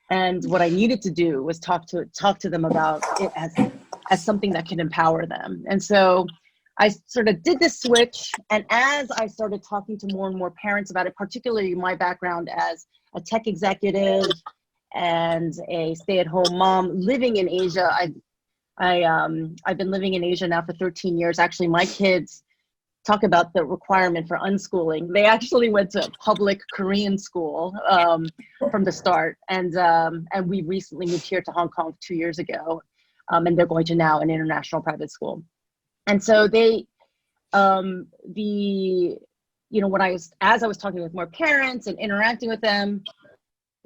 And what I needed to do was talk to them about it as something that can empower them. And so I sort of did this switch. And as I started talking to more and more parents about it, particularly my background as a tech executive and a stay-at-home mom living in Asia, I've been living in Asia now for 13 years. Actually, my kids talk about the requirement for unschooling. They actually went to public Korean school from the start, and we recently moved here to Hong Kong 2 years ago, and they're going to now an international private school. And so they, as I was talking with more parents and interacting with them,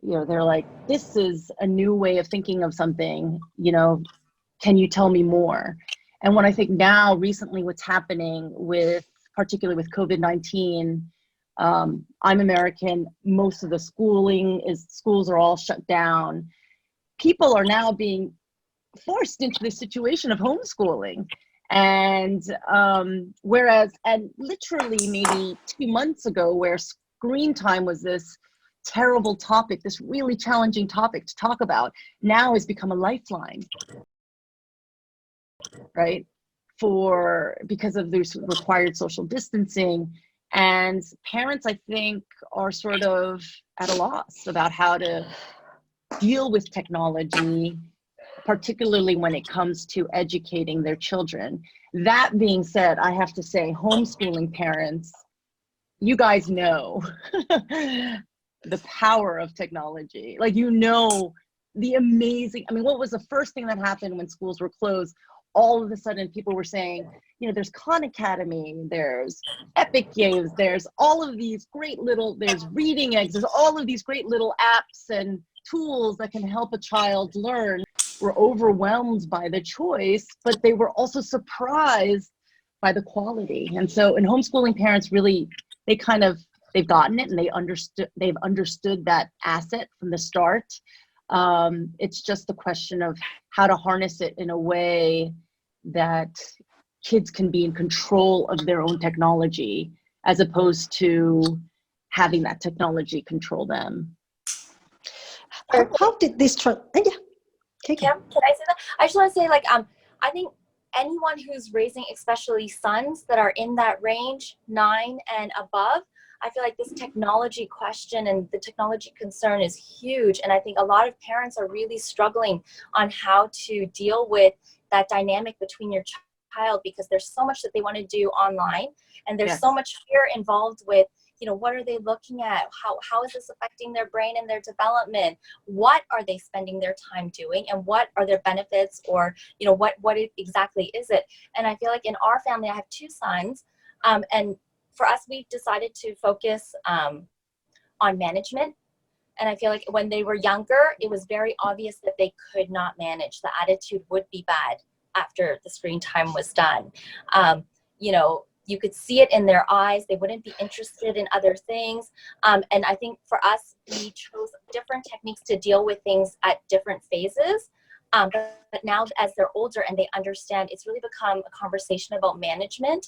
you know, they're like, this is a new way of thinking of something, you know, can you tell me more? And when I think now recently what's happening particularly with COVID-19, I'm American, most of the schools are all shut down. People are now being forced into the situation of homeschooling. And and literally maybe 2 months ago, where screen time was this terrible topic, this really challenging topic to talk about, now has become a lifeline. right? Because of this required social distancing. And parents, I think, are sort of at a loss about how to deal with technology, particularly when it comes to educating their children. That being said, I have to say, homeschooling parents, you guys know the power of technology. Like, you know, the amazing, I mean, what was the first thing that happened when schools were closed? All of a sudden people were saying, you know, there's Khan Academy, there's Epic Games, there's all of these great little, there's Reading Eggs, there's all of these great little apps and tools that can help a child learn. Were overwhelmed by the choice, but they were also surprised by the quality. And so, in homeschooling parents really, they've gotten it, and they've understood that asset from the start. It's just a question of how to harness it in a way that kids can be in control of their own technology, as opposed to having that technology control them. How did this yeah. Okay. Yeah, can I say that? I just want to say, like, I think anyone who's raising, especially sons that are in that range, 9 and above, I feel like this technology question and the technology concern is huge. And I think a lot of parents are really struggling on how to deal with that dynamic between your child, because there's so much that they want to do online, and there's so much fear involved with, you know, what are they looking at? How is this affecting their brain and their development? What are they spending their time doing? And what are their benefits? Or, you know, what exactly is it? And I feel like in our family, I have 2 sons. And for us, we've decided to focus on management. And I feel like when they were younger, it was very obvious that they could not manage. The attitude would be bad after the screen time was done. You know, you could see it in their eyes. They wouldn't be interested in other things. And I think for us, we chose different techniques to deal with things at different phases. But now as they're older and they understand, it's really become a conversation about management.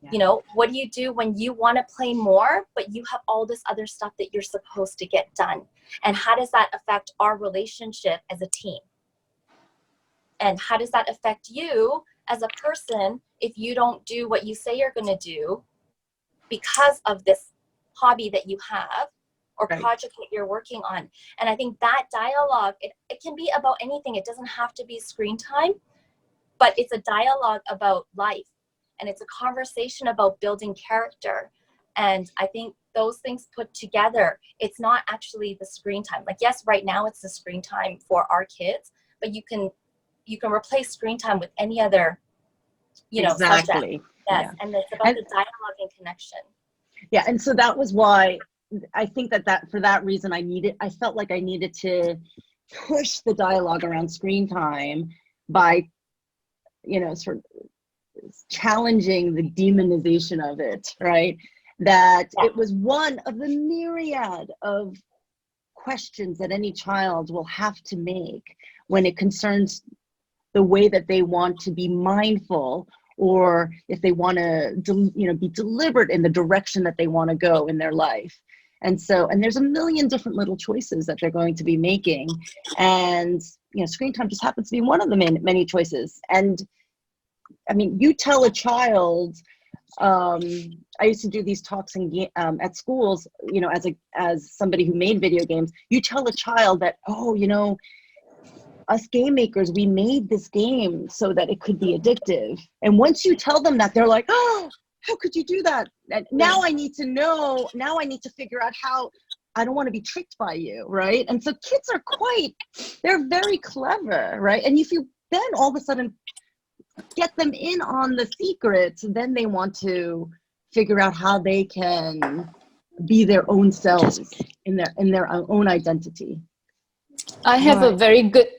Yeah. You know, what do you do when you want to play more, but you have all this other stuff that you're supposed to get done? And how does that affect our relationship as a team? And how does that affect you as a person if you don't do what you say you're going to do because of this hobby that you have or project that you're working on? And I think that dialogue, it can be about anything. It doesn't have to be screen time, but it's a dialogue about life, and it's a conversation about building character. And I think those things put together, it's not actually the screen time. Like, yes, right now it's the screen time for our kids, but you can replace screen time with any other, you know, subject. Yes, yeah. And it's about the dialogue and connection. Yeah, and so that was why I think that for that reason I felt like I needed to push the dialogue around screen time by, you know, sort of challenging the demonization of it, right? That it was one of the myriad of questions that any child will have to make when it concerns the way that they want to be mindful, or if they want to, you know, be deliberate in the direction that they want to go in their life. And so, and there's a million different little choices that they're going to be making. And, you know, screen time just happens to be one of the many choices. And I mean, you tell a child, I used to do these talks at schools, you know, as somebody who made video games. You tell a child that, oh, you know, us game makers, we made this game so that it could be addictive. And once you tell them that, they're like, oh, how could you do that? And now I need to know, now I need to figure out how, I don't want to be tricked by you, right? And so kids are they're very clever, right? And if you then all of a sudden get them in on the secrets, then they want to figure out how they can be their own selves in their own identity. I have a very good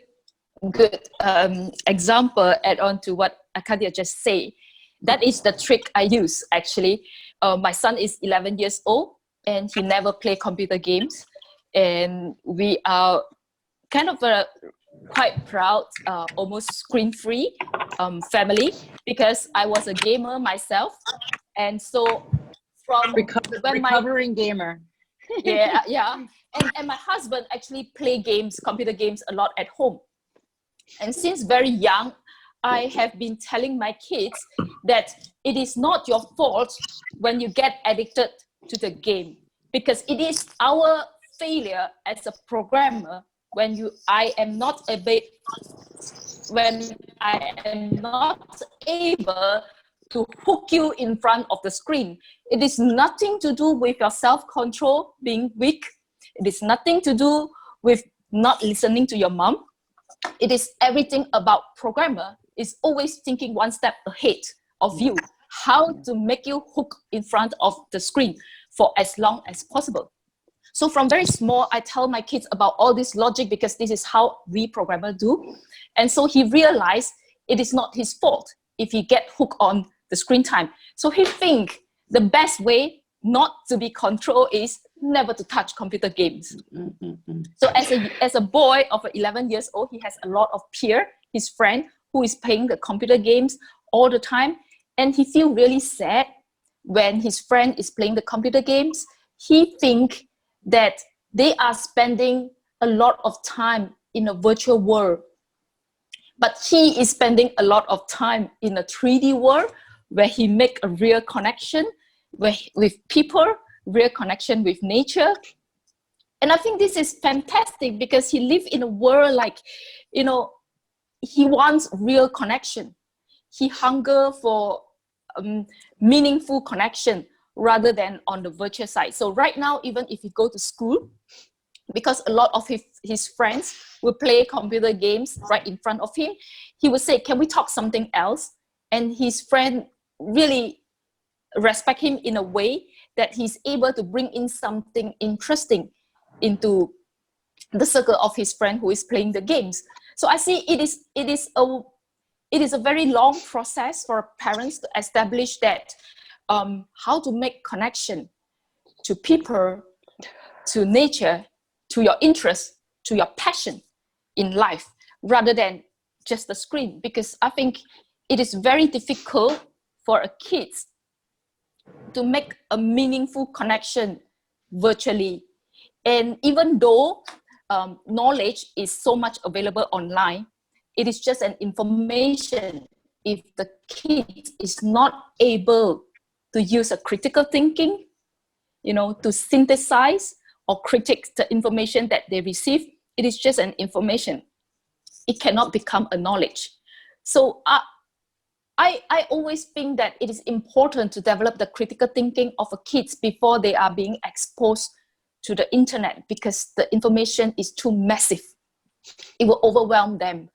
example add on to what Arcadia just said. That is the trick I use actually. My son is 11 years old and he never play computer games, and we are kind of a quite proud, almost screen-free family, because I was a gamer myself, and so from recovering gamer. yeah, and my husband actually play computer games a lot at home, and since very young, I have been telling my kids that it is not your fault when you get addicted to the game, because it is our failure as a programmer when I am not able to hook you in front of the screen. It is nothing to do with your self-control being weak. It is nothing to do with not listening to your mom. It is everything about programmer is always thinking one step ahead of you, how to make you hook in front of the screen for as long as possible. So from very small, I tell my kids about all this logic because this is how we programmers do. And so he realized it is not his fault if he get hooked on the screen time. So he think the best way not to be controlled is never to touch computer games. So as a boy of 11 years old, he has a lot of peer, his friend, who is playing the computer games all the time. And he feel really sad when his friend is playing the computer games. He think that they are spending a lot of time in a virtual world. But he is spending a lot of time in a 3D world where he make a real connection with people, real connection with nature. And I think this is fantastic because he lives in a world like, you know, he wants real connection. He hunger for meaningful connection rather than on the virtual side. So right now, even if he go to school, because a lot of his friends will play computer games right in front of him, he would say, can we talk something else? And his friend really respect him in a way that he's able to bring in something interesting into the circle of his friend who is playing the games. So I see it is a very long process for parents to establish that how to make connection to people, to nature, to your interest, to your passion in life, rather than just the screen. Because I think it is very difficult for a kid to make a meaningful connection virtually. And even though knowledge is so much available online, it is just an information. If the kid is not able to use a critical thinking, you know, to synthesize or critique the information that they receive, it is just an information. It cannot become a knowledge. So I always think that it is important to develop the critical thinking of a kids before they are being exposed to the internet, because the information is too massive. It will overwhelm them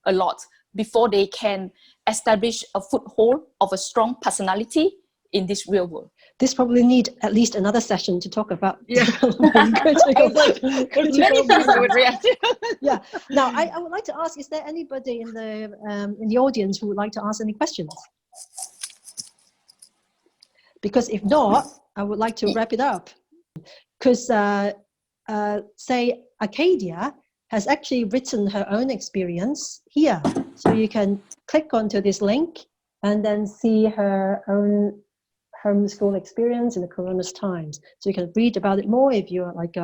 a lot before they can establish a foothold of a strong personality in this real world. This probably need at least another session to talk about. Yeah. critical Many things I would react to. Yeah. Now, I would like to ask: is there anybody in the audience who would like to ask any questions? Because if not, I would like to wrap it up. Because say Arcadia has actually written her own experience here, so you can click onto this link and then see her own homeschool experience in the corona's times. So you can read about it more if you're like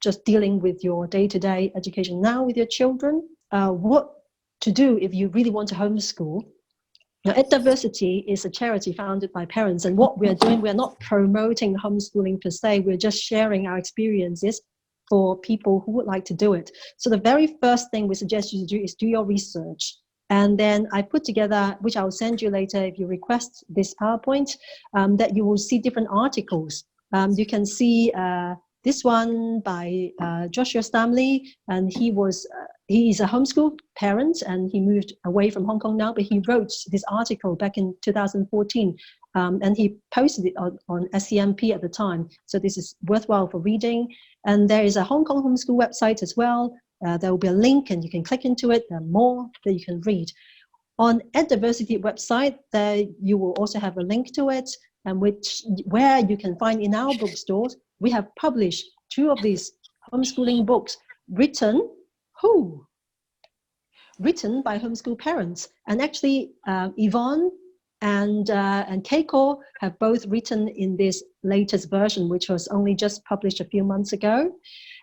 just dealing with your day-to-day education now with your children. What to do if you really want to homeschool. Now, EDiversity is a charity founded by parents, and what we're doing, we're not promoting homeschooling per se, we're just sharing our experiences for people who would like to do it. So the very first thing we suggest you to do is do your research. And then I put together, which I'll send you later if you request this PowerPoint, that you will see different articles. You can see this one by Joshua Stamley, and he is a homeschool parent and he moved away from Hong Kong now, but he wrote this article back in 2014 and he posted it on SCMP at the time. So this is worthwhile for reading. And there is a Hong Kong homeschool website as well. There will be a link and you can click into it. There are more that you can read. On EDiversity website, there you will also have a link to it, and where you can find in our bookstores, we have published 2 of these homeschooling books written by homeschool parents. And actually, Yvonne and Keiko have both written in this latest version, which was only just published a few months ago.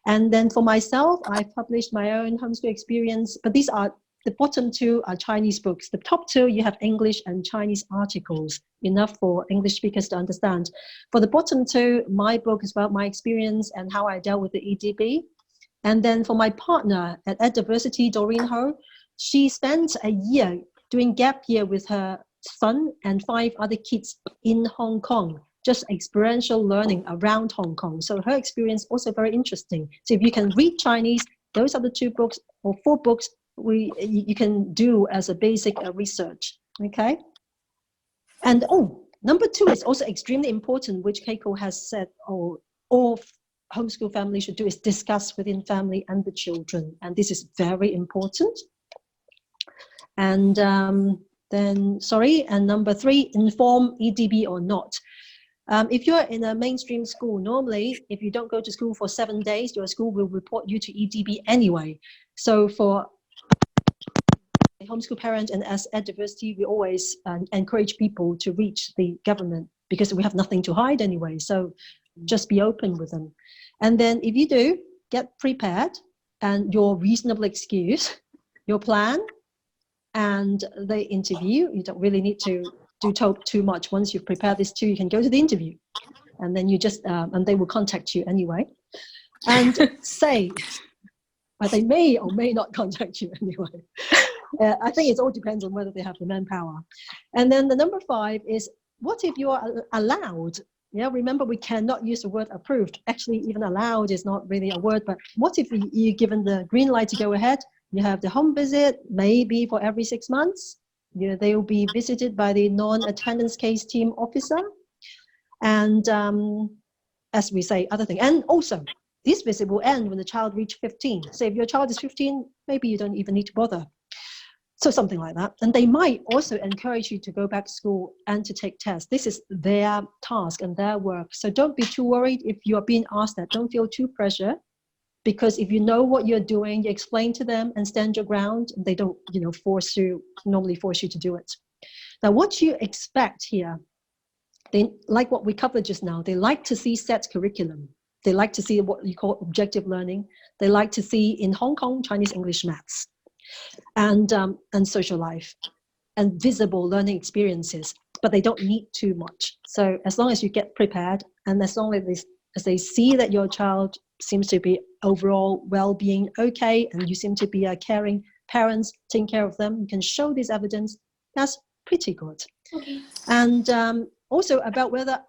And then for myself, I published my own homeschool experience, but these are The bottom two are Chinese books. The top two, you have English and Chinese articles, enough for English speakers to understand. For the bottom two, my book is about my experience and how I dealt with the EDB. And then for my partner at EDiversity, Doreen Ho, she spent a year doing gap year with her son and 5 other kids in Hong Kong, just experiential learning around Hong Kong. So her experience also very interesting. So if you can read Chinese, those are the 2 books or 4 books you can do as a basic research, okay? And number 2 is also extremely important, which Keiko has said, all homeschool families should do is discuss within family and the children. And this is very important. And and number 3, inform EDB or not. If you're in a mainstream school, normally, if you don't go to school for 7 days, your school will report you to EDB anyway. So for a homeschool parent and as EDiversity, we always encourage people to reach the government because we have nothing to hide anyway. So just be open with them. And then if you do, get prepared and your reasonable excuse, your plan, and the interview. You don't really need to do too much. Once you've prepared this too, you can go to the interview, and then you just and they will contact you anyway, and say, but they may or may not contact you anyway. I think it all depends on whether they have the manpower. And then the number 5 is, what if you are allowed? Yeah, remember we cannot use the word approved. Actually, even allowed is not really a word, but what if you're given the green light to go ahead? You have the home visit, maybe for every 6 months. They will be visited by the non-attendance case team officer. And as we say, other thing. And also, this visit will end when the child reaches 15. So if your child is 15, maybe you don't even need to bother. So something like that. And they might also encourage you to go back to school and to take tests. This is their task and their work. So don't be too worried if you are being asked that. Don't feel too pressure. Because if you know what you're doing, you explain to them and stand your ground. They don't, normally force you to do it. Now, what you expect here, they like what we covered just now. They like to see set curriculum. They like to see what you call objective learning. They like to see in Hong Kong, Chinese, English, maths, and social life, and visible learning experiences. But they don't need too much. So as long as you get prepared, and as long as they see that your child seems to be overall well-being okay, and you seem to be caring parents, taking care of them, you can show this evidence, that's pretty good. Okay. And also about whether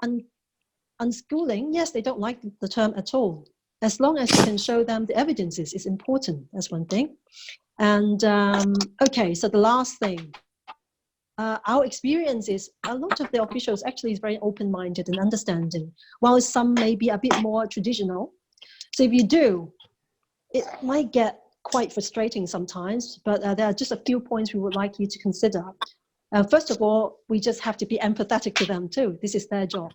unschooling, yes, they don't like the term at all. As long as you can show them the evidences is important, that's one thing. And okay, so the last thing, our experience is a lot of the officials actually is very open-minded and understanding, while some may be a bit more traditional. So if you do, it might get quite frustrating sometimes, but there are just a few points we would like you to consider. First of all, we just have to be empathetic to them too. This is their job,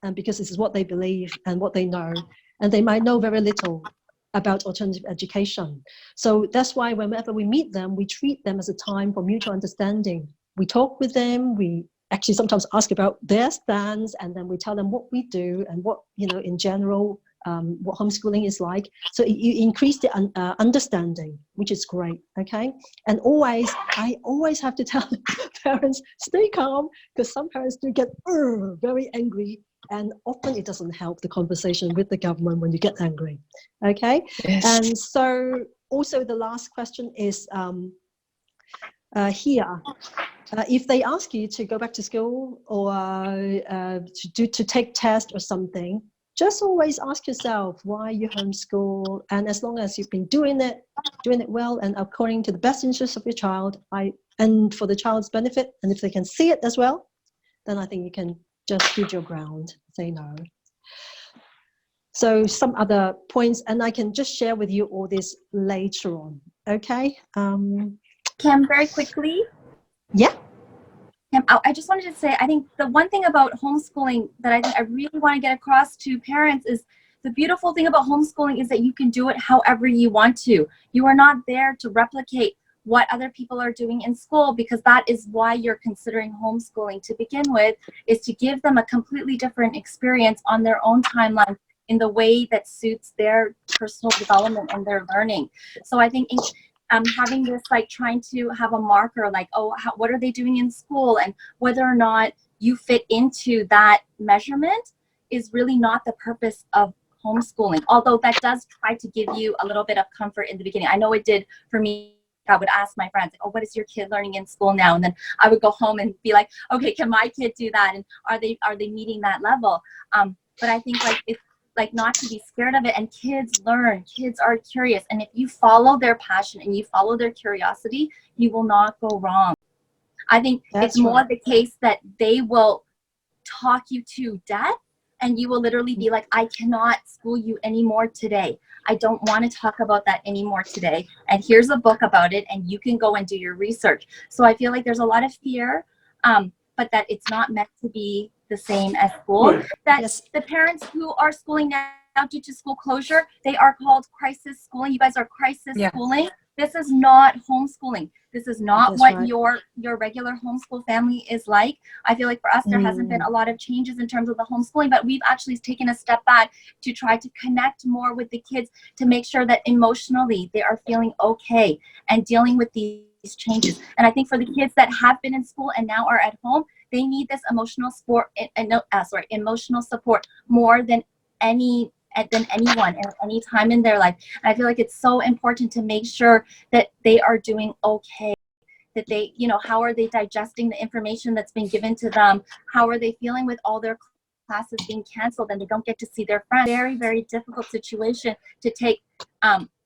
and because this is what they believe and what they know, and they might know very little about alternative education. So that's why whenever we meet them, we treat them as a time for mutual understanding. We talk with them, we actually sometimes ask about their stance, and then we tell them what we do and what, in general, what homeschooling is like. So you increase the understanding, which is great, okay? And I always have to tell parents, stay calm, because some parents do get very angry, and often it doesn't help the conversation with the government when you get angry, okay? Yes. And so also the last question is here. If they ask you to go back to school or to take tests or something, just always ask yourself why you homeschool, and as long as you've been doing it well and according to the best interest of your child, and for the child's benefit, and if they can see it as well, then I think you can just stood your ground, say no. So some other points, and I can just share with you all this later on, okay? Cam, very quickly. Yeah. I just wanted to say, I think the one thing about homeschooling that I think I really want to get across to parents is the beautiful thing about homeschooling is that you can do it however you want to. You are not there to replicate what other people are doing in school, because that is why you're considering homeschooling to begin with, is to give them a completely different experience on their own timeline in the way that suits their personal development and their learning. So I think having this like trying to have a marker like, oh, what are they doing in school, and whether or not you fit into that measurement is really not the purpose of homeschooling, although that does try to give you a little bit of comfort in the beginning. I know it did for me. I would ask my friends, oh, what is your kid learning in school now? And then I would go home and be like, okay, can my kid do that? And are they meeting that level? But I think like it's like not to be scared of it. And kids learn, kids are curious. And if you follow their passion and you follow their curiosity, you will not go wrong. I think it's more the case that they will talk you to death, and you will literally be like, I cannot school you anymore today. I don't want to talk about that anymore today. And here's a book about it, and you can go and do your research. So I feel like there's a lot of fear, but that it's not meant to be the same as school. That the parents who are schooling now due to school closure, they are called crisis schooling. You guys are crisis schooling. This is not homeschooling. This is not what your regular homeschool family is like. I feel like for us, there hasn't been a lot of changes in terms of the homeschooling, but we've actually taken a step back to try to connect more with the kids to make sure that emotionally they are feeling okay and dealing with these changes. And I think for the kids that have been in school and now are at home, they need this emotional support, emotional support more than anyone at any time in their life. And I feel like it's so important to make sure that they are doing okay, that they, how are they digesting the information that's been given to them? How are they feeling with all their classes being canceled and they don't get to see their friends? Very, very difficult situation to take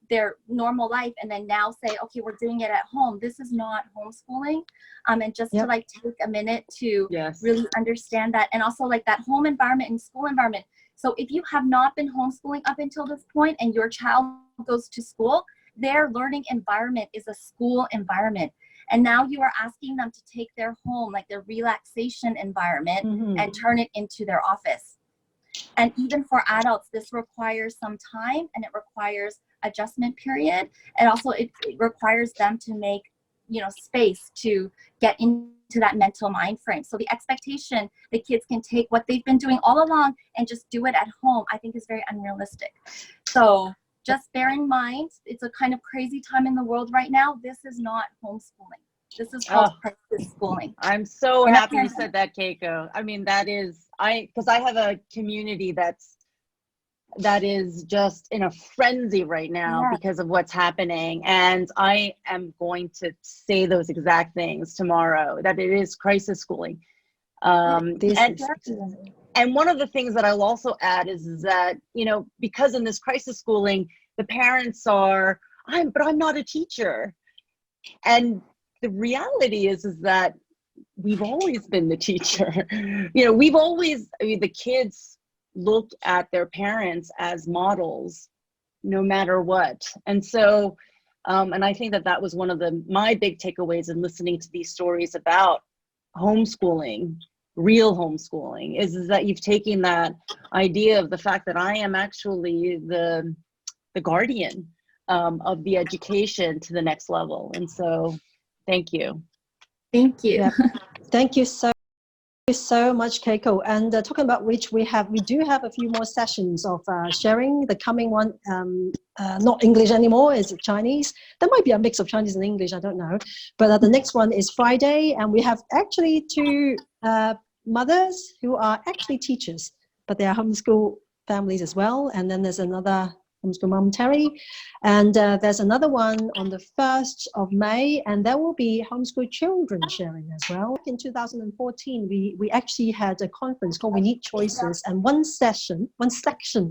their normal life and then now say, okay, we're doing it at home. This is not homeschooling. And just to like take a minute to really understand that, and also like that home environment and school environment. So if you have not been homeschooling up until this point and your child goes to school, their learning environment is a school environment. And now you are asking them to take their home, like their relaxation environment, and turn it into their office. And even for adults, this requires some time and it requires adjustment period. And also it requires them to make, space to get into that mental mind frame. So the expectation that kids can take what they've been doing all along and just do it at home, I think is very unrealistic. So just bear in mind, it's a kind of crazy time in the world right now. This is not homeschooling. This is called crisis schooling. I'm so happy you said that, Keiko. I mean, because I have a community that is just in a frenzy right now because of what's happening. And I am going to say those exact things tomorrow, that it is crisis schooling. And one of the things that I'll also add is that, because in this crisis schooling, the parents are, but I'm not a teacher. And the reality is that we've always been the teacher. The kids look at their parents as models no matter what. And so, and I think that was one of my big takeaways in listening to these stories about homeschooling, real homeschooling, is that you've taken that idea of the fact that I am actually the guardian of the education to the next level. And so thank you. Thank you. Yeah. Thank you so much, Keiko. And talking about which, we do have a few more sessions of sharing. The coming one, not English anymore, is Chinese. There might be a mix of Chinese and English, I don't know. But the next one is Friday, and we have actually two mothers who are actually teachers, but they are homeschool families as well. And then there's another homeschool mom, Terry, and there's another one on the 1st of May, and there will be homeschool children sharing as well. In 2014, we actually had a conference called We Need Choices, and one section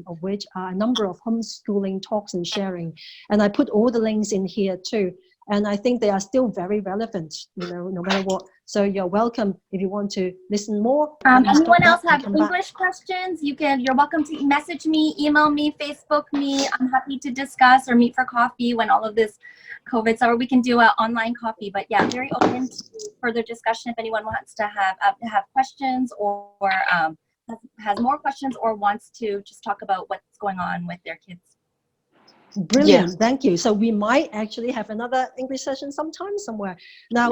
of which are a number of homeschooling talks and sharing, and I put all the links in here too. And I think they are still very relevant, no matter what. So you're welcome if you want to listen more. Anyone else have English questions? You're welcome to message me, email me, Facebook me. I'm happy to discuss or meet for coffee when all of this COVID, or we can do an online coffee. But yeah, very open to further discussion if anyone wants to have questions or has more questions or wants to just talk about what's going on with their kids. Brilliant, thank you. So we might actually have another English session sometime somewhere. Now,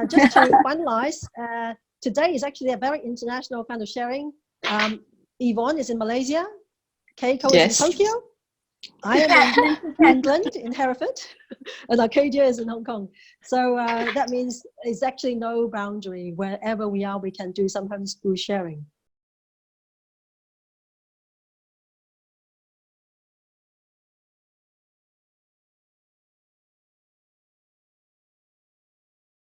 just to finalize, today is actually a very international kind of sharing. Yvonne is in Malaysia, Keiko is in Tokyo, I am in England, in Hereford, and Arcadia is in Hong Kong. So that means it's actually no boundary. Wherever we are, we can do some homeschool sharing.